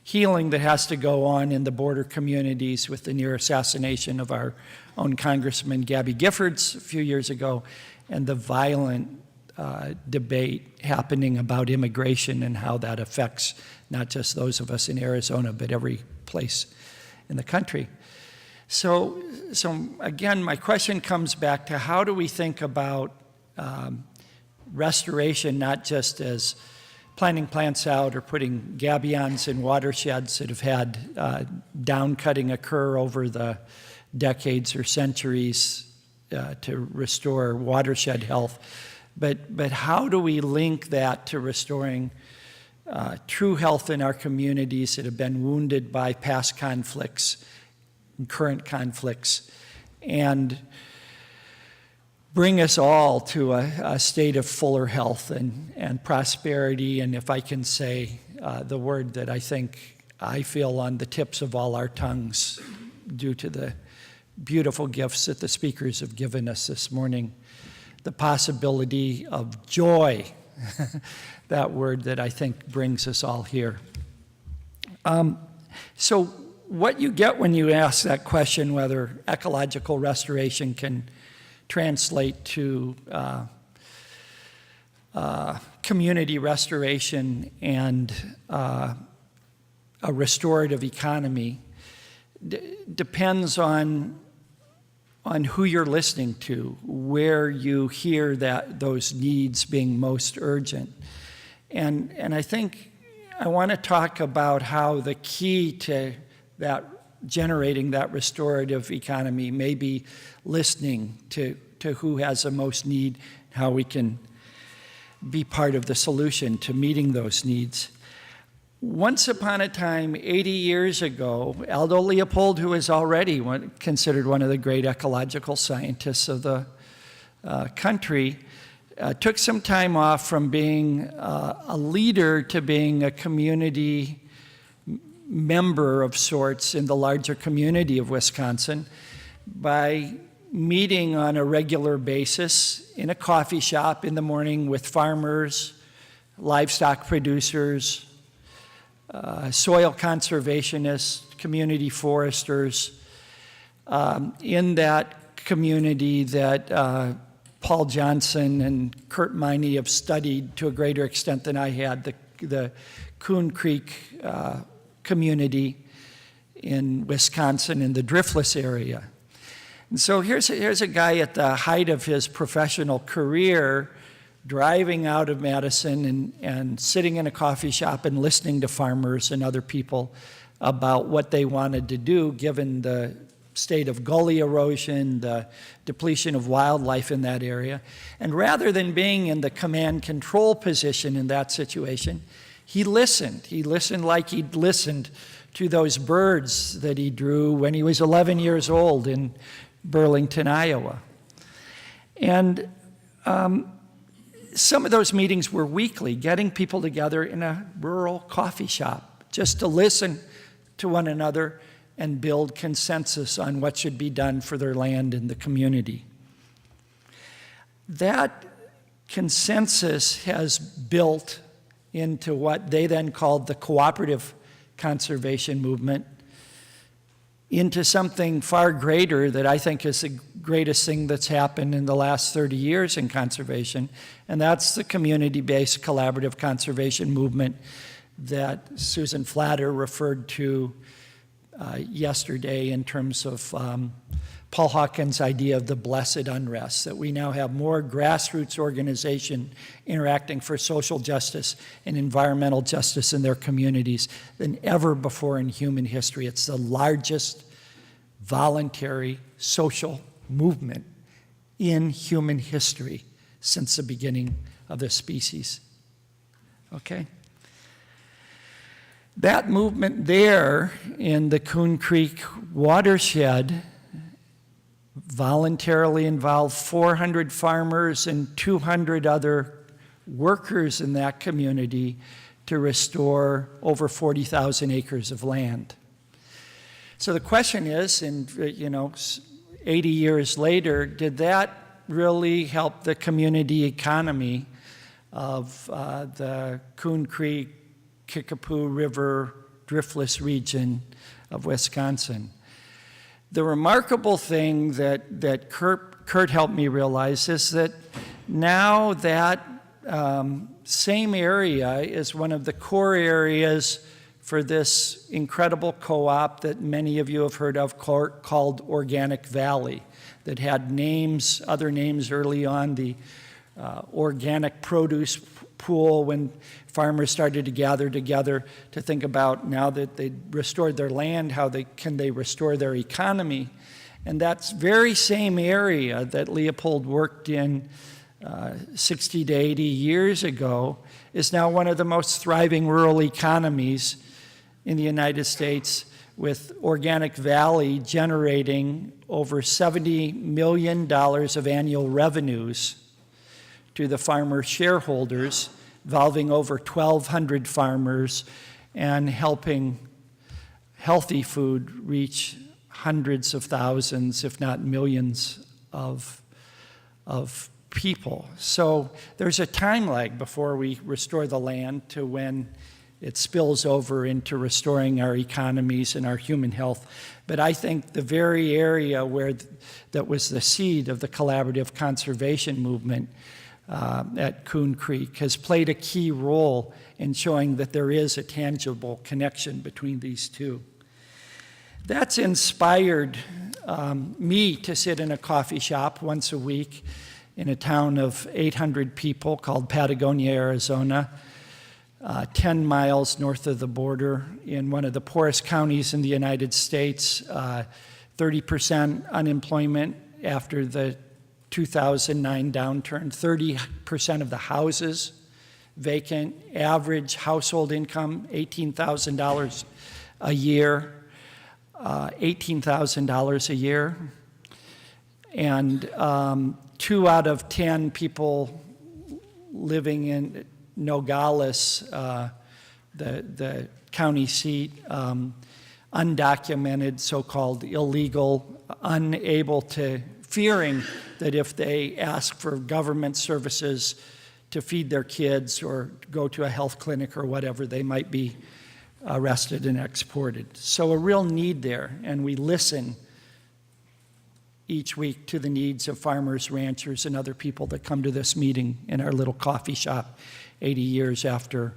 healing that has to go on in the border communities with the near assassination of our own Congressman Gabby Giffords a few years ago, and the violent debate happening about immigration and how that affects not just those of us in Arizona, but every place in the country. So again, my question comes back to how do we think about restoration, not just as planting plants out or putting gabions in watersheds that have had down-cutting occur over the decades or centuries to restore watershed health. But how do we link that to restoring true health in our communities that have been wounded by past conflicts and current conflicts, and bring us all to a state of fuller health and prosperity, and if I can say the word that I think I feel on the tips of all our tongues due to the beautiful gifts that the speakers have given us this morning, the possibility of joy, that word that I think brings us all here. So what you get when you ask that question, whether ecological restoration can translate to community restoration and a restorative economy, depends on who you're listening to, where you hear those needs being most urgent. And I think I want to talk about how the key to that generating that restorative economy may be listening to who has the most need, how we can be part of the solution to meeting those needs. Once upon a time, 80 years ago, Aldo Leopold, who is already considered one of the great ecological scientists of the country, took some time off from being a leader to being a community member of sorts in the larger community of Wisconsin by meeting on a regular basis in a coffee shop in the morning with farmers, livestock producers, soil conservationists, community foresters, in that community that Paul Johnson and Kurt Miney have studied to a greater extent than I had, the Coon Creek community in Wisconsin in the Driftless area. And so here's a guy at the height of his professional career driving out of Madison and sitting in a coffee shop and listening to farmers and other people about what they wanted to do given the state of gully erosion, the depletion of wildlife in that area. And rather than being in the command control position in that situation, he listened. He listened like he'd listened to those birds that he drew when he was 11 years old in Burlington, Iowa. And some of those meetings were weekly, getting people together in a rural coffee shop just to listen to one another and build consensus on what should be done for their land and the community. That consensus has built into what they then called the cooperative conservation movement, into something far greater that I think is the greatest thing that's happened in the last 30 years in conservation, and that's the community-based collaborative conservation movement that Susan Flatter referred to yesterday in terms of Paul Hawkins' idea of the blessed unrest, that we now have more grassroots organization interacting for social justice and environmental justice in their communities than ever before in human history. It's the largest voluntary social movement in human history since the beginning of the species. Okay? That movement there in the Coon Creek watershed voluntarily involved 400 farmers and 200 other workers in that community to restore over 40,000 acres of land. So the question is, 80 years later, did that really help the community economy of the Coon Creek, Kickapoo River, driftless region of Wisconsin? The remarkable thing that Kurt helped me realize is that now that same area is one of the core areas for this incredible co-op that many of you have heard of called Organic Valley, that had names, other names early on, the organic produce pool, when farmers started to gather together to think about, now that they restored their land, how can they restore their economy. And that very same area that Leopold worked in 60 to 80 years ago is now one of the most thriving rural economies in the United States, with Organic Valley generating over $70 million of annual revenues to the farmer shareholders, involving over 1,200 farmers and helping healthy food reach hundreds of thousands, if not millions, of people. So there's a time lag before we restore the land to when it spills over into restoring our economies and our human health. But I think the very area that was the seed of the collaborative conservation movement at Coon Creek has played a key role in showing that there is a tangible connection between these two. That's inspired me to sit in a coffee shop once a week in a town of 800 people called Patagonia, Arizona, 10 miles north of the border, in one of the poorest counties in the United States, 30% unemployment after the 2009 downturn, 30% of the houses vacant, average household income $18,000 a year, $18,000 a year, and 2 out of 10 people living in Nogales, the county seat, undocumented, so-called illegal, fearing that if they ask for government services to feed their kids or go to a health clinic or whatever, they might be arrested and exported. So a real need there, and we listen each week to the needs of farmers, ranchers, and other people that come to this meeting in our little coffee shop 80 years after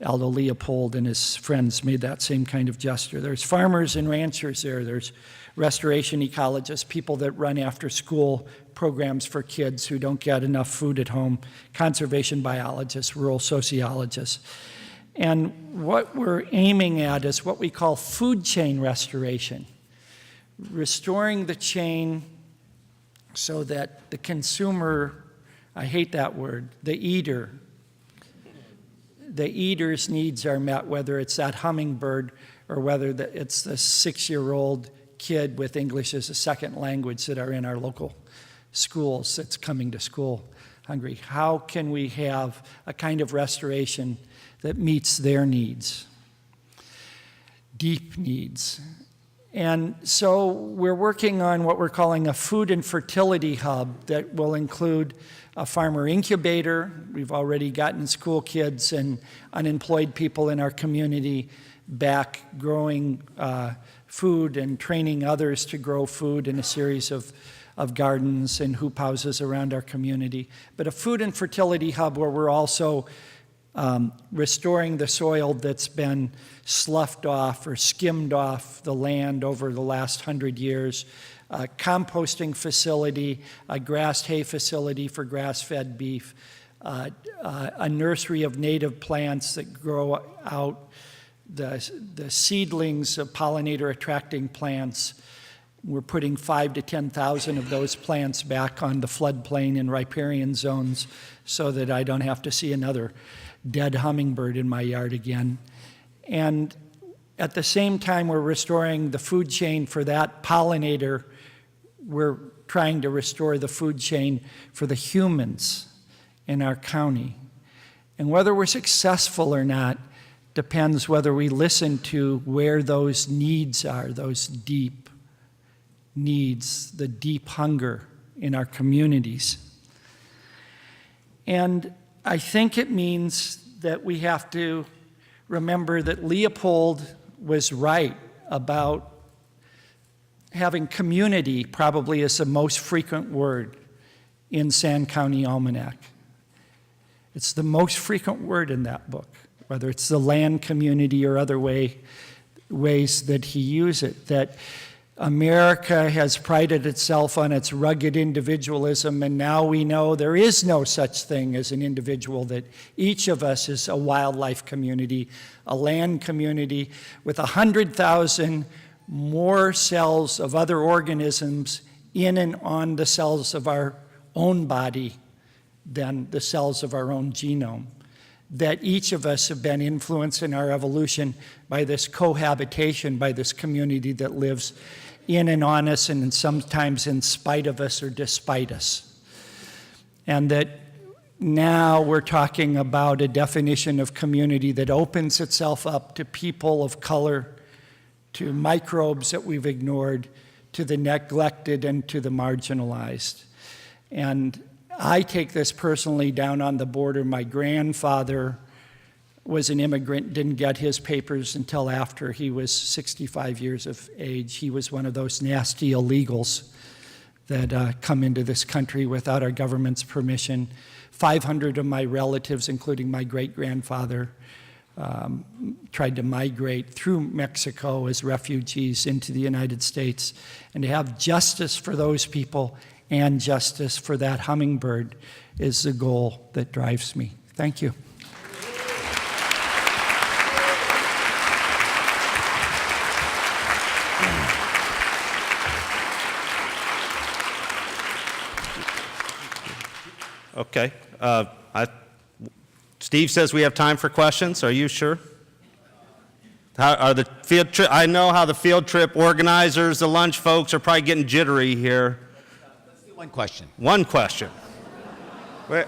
Aldo Leopold and his friends made that same kind of gesture. There's farmers and ranchers there. There's restoration ecologists, people that run after school programs for kids who don't get enough food at home, conservation biologists, rural sociologists. And what we're aiming at is what we call food chain restoration, restoring the chain so that the consumer, I hate that word, the eater's needs are met, whether it's that hummingbird or whether it's the 6-year-old kid with English as a second language that are in our local schools that's coming to school hungry. How can we have a kind of restoration that meets their needs, deep needs? And so we're working on what we're calling a food and fertility hub that will include a farmer incubator. We've already gotten school kids and unemployed people in our community back growing food and training others to grow food in a series of gardens and hoop houses around our community. But a food and fertility hub where we're also restoring the soil that's been sloughed off or skimmed off the land over the last 100 years, a composting facility, a grass hay facility for grass-fed beef, a nursery of native plants that grow out the seedlings of pollinator-attracting plants. We're putting 5,000 to 10,000 of those plants back on the floodplain and riparian zones so that I don't have to see another dead hummingbird in my yard again. And at the same time we're restoring the food chain for that pollinator, we're trying to restore the food chain for the humans in our county. And whether we're successful or not depends whether we listen to where those needs are, those deep needs, the deep hunger in our communities. And I think it means that we have to remember that Leopold was right about having community probably as the most frequent word in Sand County Almanac. It's the most frequent word in that book, whether it's the land community or other ways that he used it, that America has prided itself on its rugged individualism, and now we know there is no such thing as an individual, that each of us is a wildlife community, a land community with 100,000 more cells of other organisms in and on the cells of our own body than the cells of our own genome. That each of us have been influenced in our evolution by this cohabitation, by this community that lives in and on us and sometimes in spite of us or despite us. And that now we're talking about a definition of community that opens itself up to people of color, to microbes that we've ignored, to the neglected and to the marginalized. And I take this personally down on the border. My grandfather was an immigrant, didn't get his papers until after he was 65 years of age. He was one of those nasty illegals that come into this country without our government's permission. 500 of my relatives, including my great-grandfather, tried to migrate through Mexico as refugees into the United States. And to have justice for those people and justice for that hummingbird is the goal that drives me. Thank you. Okay. Steve says we have time for questions. Are you sure? How are the field trip? I know how the field trip organizers, the lunch folks, are probably getting jittery here. Let's do one question. One question.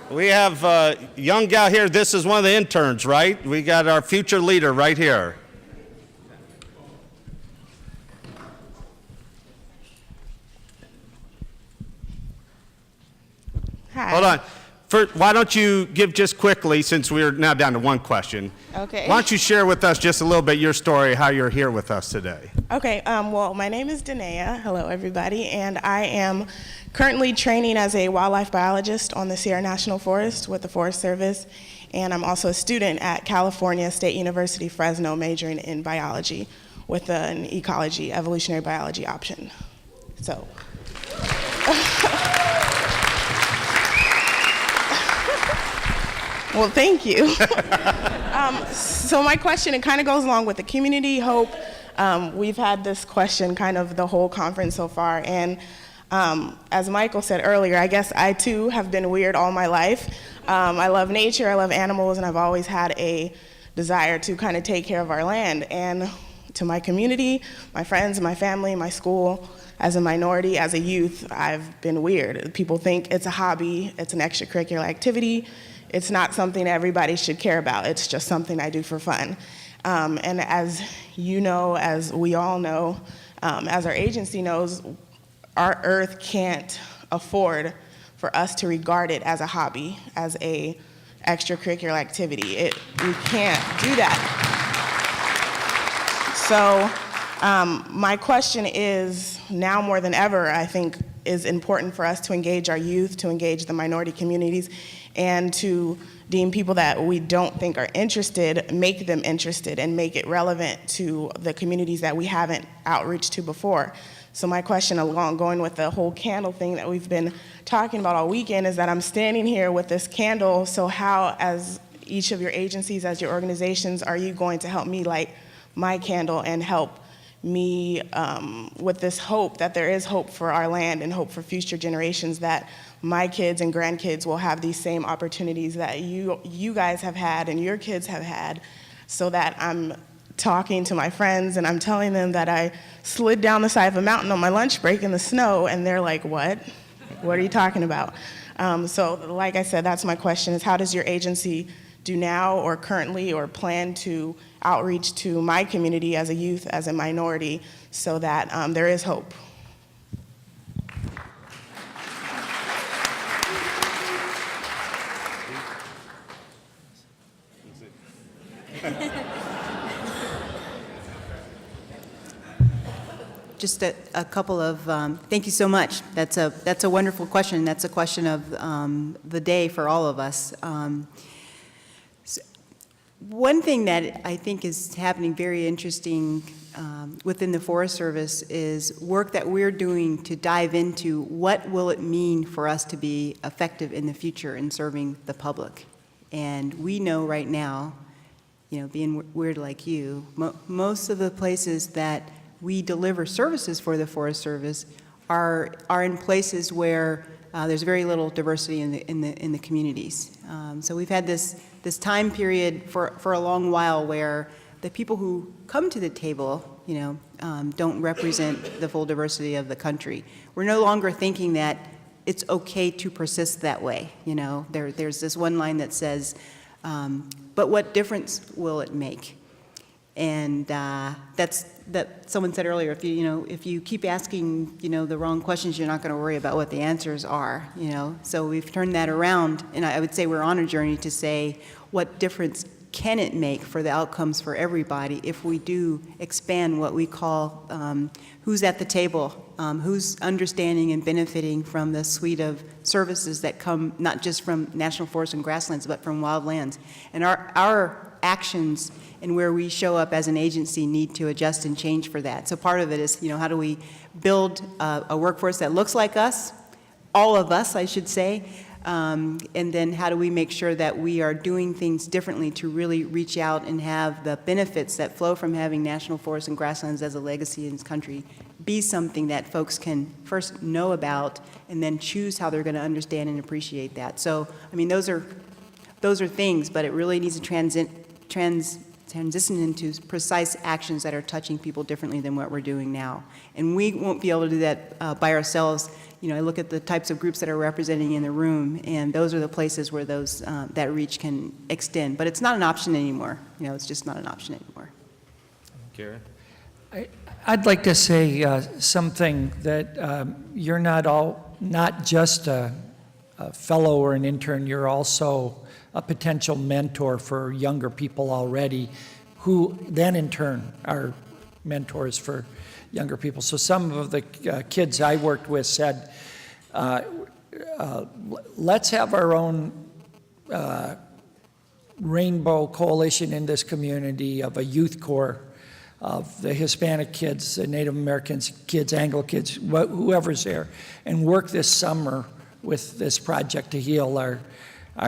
We have a young gal here. This is one of the interns, right? We got our future leader right here. Hi. Hold on. Why don't you give just quickly, since we're now down to one question. Okay. Why don't you share with us just a little bit your story, how you're here with us today? Okay, well, my name is Danae. Hello, everybody. And I am currently training as a wildlife biologist on the Sierra National Forest with the Forest Service. And I'm also a student at California State University, Fresno, majoring in biology with an ecology, evolutionary biology option. So. Well, thank you. So my question, it kind of goes along with the community hope. We've had this question kind of the whole conference so far. And as Michael said earlier, I guess I too have been weird all my life. I love nature, I love animals, and I've always had a desire to kind of take care of our land. And to my community, my friends, my family, my school. As a minority, as a youth, I've been weird. People think it's a hobby, it's an extracurricular activity. It's not something everybody should care about. It's just something I do for fun. And as you know, as we all know, as our agency knows, our earth can't afford for us to regard it as a hobby, as a extracurricular activity. We can't do that. So my question is, now more than ever, I think is important for us to engage our youth, to engage the minority communities, and to deem people that we don't think are interested, make them interested, and make it relevant to the communities that we haven't outreached to before. So my question, along going with the whole candle thing that we've been talking about all weekend, is that I'm standing here with this candle. So how, as each of your agencies, as your organizations, are you going to help me light my candle and help me with this hope that there is hope for our land and hope for future generations, that my kids and grandkids will have these same opportunities that you guys have had and your kids have had, so that I'm talking to my friends and I'm telling them that I slid down the side of a mountain on my lunch break in the snow, and they're like, what? What are you talking about? So like I said, that's my question, is how does your agency do now or currently or plan to outreach to my community as a youth, as a minority, so that there is hope? Just a couple of, thank you so much. That's a wonderful question. That's a question of the day for all of us. One thing that I think is happening very interesting within the Forest Service is work that we're doing to dive into what will it mean for us to be effective in the future in serving the public. And we know right now, you know, being weird like you, most of the places that we deliver services for the Forest Service are in places where there's very little diversity in the communities. So we've had this time period for a long while where the people who come to the table, you know, don't represent the full diversity of the country. We're no longer thinking that it's okay to persist that way. You know, there's this one line that says, "But what difference will it make?" And that someone said earlier, if you keep asking, the wrong questions, you're not going to worry about what the answers are, So we've turned that around, and I would say we're on a journey to say, what difference can it make for the outcomes for everybody if we do expand what we call who's at the table, who's understanding and benefiting from the suite of services that come not just from national forests and grasslands, but from wildlands. And our actions and where we show up as an agency need to adjust and change for that. So part of it is, how do we build a workforce that looks like us, all of us, I should say, and then how do we make sure that we are doing things differently to really reach out and have the benefits that flow from having national forests and grasslands as a legacy in this country be something that folks can first know about and then choose how they're going to understand and appreciate that. So, those are things, but it really needs to transition into precise actions that are touching people differently than what we're doing now. And we won't be able to do that by ourselves. I look at the types of groups that are representing in the room, and those are the places where that reach can extend. But it's not an option anymore. It's just not an option anymore. Karen? I'd like to say something that you're not just a fellow or an intern, you're also a potential mentor for younger people already, who then in turn are mentors for younger people. So some of the kids I worked with said, let's have our own rainbow coalition in this community of a youth corps of the Hispanic kids, the Native Americans kids, Anglo kids, whoever's there, and work this summer with this project to heal our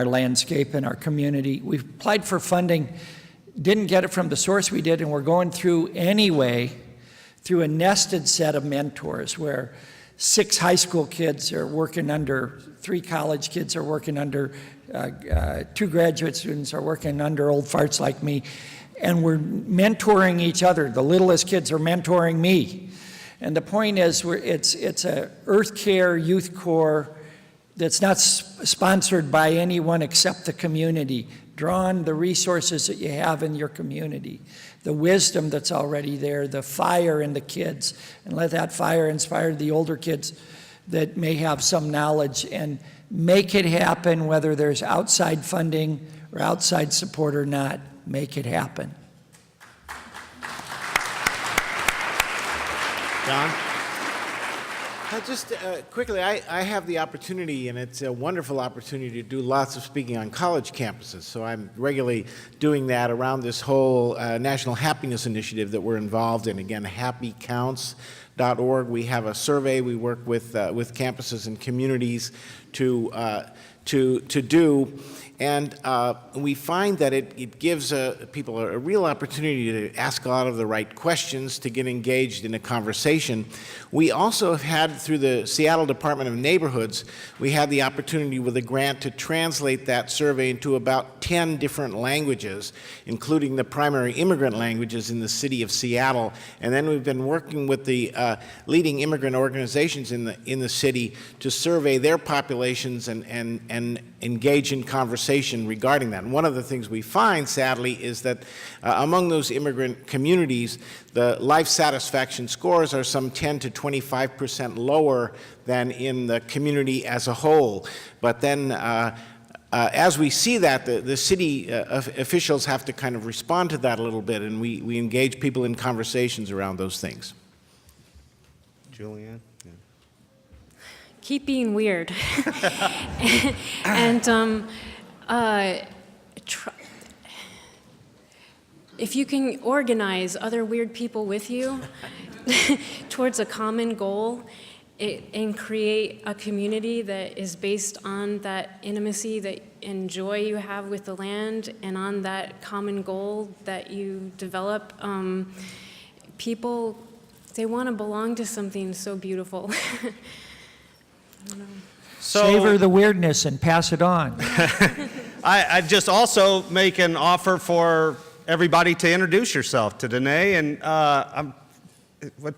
landscape and our community. We've applied for funding, didn't get it from the source we did, and we're going through anyway through a nested set of mentors where 6 high school kids are working under, 3 college kids are working under, 2 graduate students are working under old farts like me, and we're mentoring each other. The littlest kids are mentoring me. And the point is, it's a Earth Care Youth Corps that's not sponsored by anyone except the community. Draw on the resources that you have in your community, the wisdom that's already there, the fire in the kids, and let that fire inspire the older kids that may have some knowledge, and make it happen, whether there's outside funding or outside support or not. Make it happen. John? Just quickly, I have the opportunity, and it's a wonderful opportunity to do lots of speaking on college campuses. So I'm regularly doing that around this whole National Happiness Initiative that we're involved in. Again, happycounts.org. We have a survey we work with campuses and communities to do. And we find that it gives people a real opportunity to ask a lot of the right questions, to get engaged in a conversation. We also have had, through the Seattle Department of Neighborhoods, we had the opportunity with a grant to translate that survey into about 10 different languages, including the primary immigrant languages in the city of Seattle. And then we've been working with the leading immigrant organizations in the city to survey their populations and engage in conversation regarding that. And one of the things we find, sadly, is that among those immigrant communities, the life satisfaction scores are some 10 to 25% lower than in the community as a whole. But then as we see that, the city officials have to kind of respond to that a little bit, and we engage people in conversations around those things. Julianne? Yeah. Keep being weird. And if you can organize other weird people with you towards a common goal and create a community that is based on that intimacy and joy you have with the land, and on that common goal that you develop, people, they want to belong to something so beautiful. So, Savor the weirdness and pass it on. I just also make an offer for everybody to introduce yourself to Danae, and what?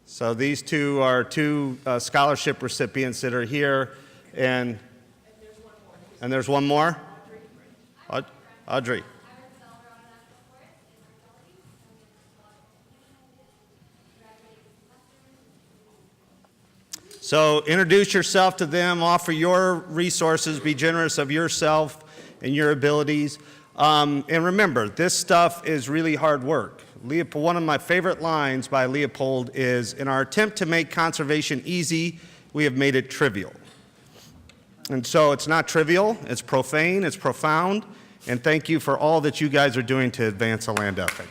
So these two are 2 scholarship recipients that are here, and there's one more. Audrey. So introduce yourself to them, offer your resources, be generous of yourself and your abilities. And remember, this stuff is really hard work. Leopold, one of my favorite lines by Leopold is, "In our attempt to make conservation easy, we have made it trivial." And so it's not trivial, it's profane, it's profound, and thank you for all that you guys are doing to advance the land ethic.